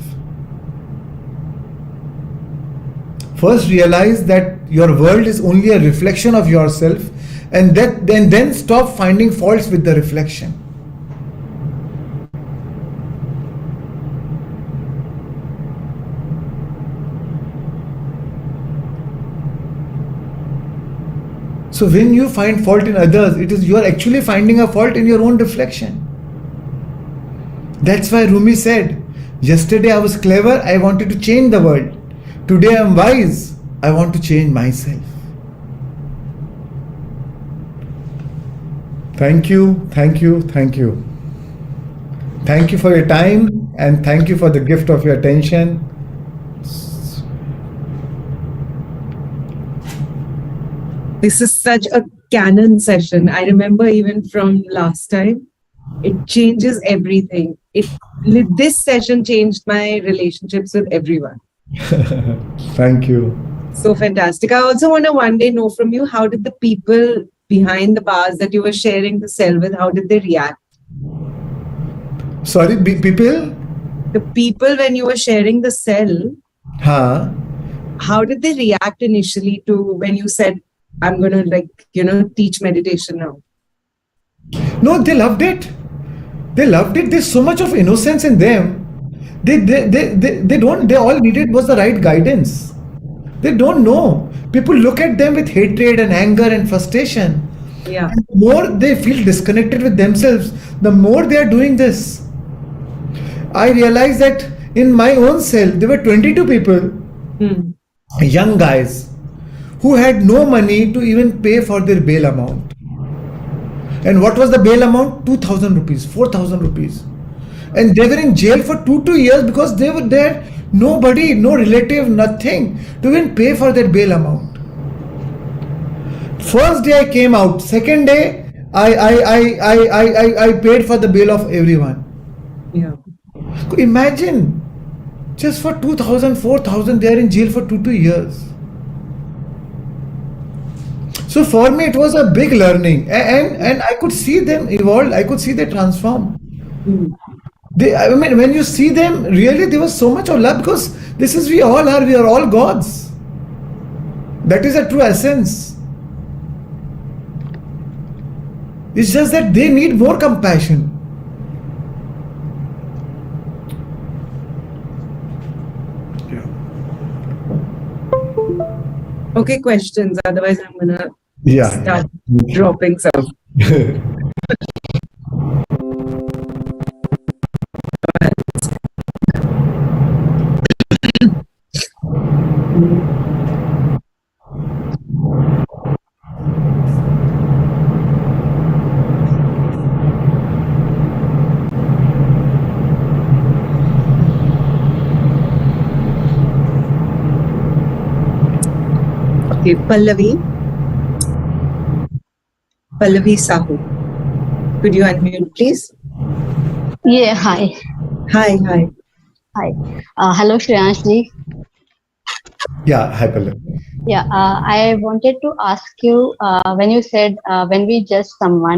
First, realize that your world is only a reflection of yourself, and then stop finding faults with the reflection. So when you find fault in others, you are actually finding a fault in your own reflection. That's why Rumi said, Yesterday I was clever, I wanted to change the world. Today I'm wise, I want to change myself. Thank you, thank you, thank you. Thank you for your time and thank you for the gift of your attention. This is such a canon session. I remember even from last time, it changes everything. This session changed my relationships with everyone. Thank you. So fantastic. I also want to one day know from you, how did the people behind the bars that you were sharing the cell with, how did they react? Sorry, people? The people when you were sharing the cell, Huh? how did they react initially to when you said, I'm going to teach meditation now? No, they loved it. They loved it. There's so much of innocence in them. They all needed was the right guidance. They don't know. People look at them with hatred and anger and frustration. Yeah. And the more they feel disconnected with themselves, the more they are doing this. I realized that in my own cell, there were 22 people, young guys, who had no money to even pay for their bail amount. And what was the bail amount? 2,000 rupees, 4,000 rupees. And they were in jail for 2 years because they were there, nobody, no relative, nothing to even pay for their bail amount. First day I came out, second day I paid for the bail of everyone. Yeah. Imagine, just for 2,000, 4,000, they are in jail for 2 years. So for me, it was a big learning, and I could see them evolve. I could see them transform. When you see them, really, there was so much of love because this is we all are. We are all gods. That is a true essence. It's just that they need more compassion. Okay, questions. Otherwise, I'm going to start Yeah. dropping some. Okay, Pallavi Sahu. Could you unmute, please? Yeah, hi. Hi. Hi. Hello, Shreans ji. Yeah, hi Pallav. Yeah, I wanted to ask you when you said when we judge someone,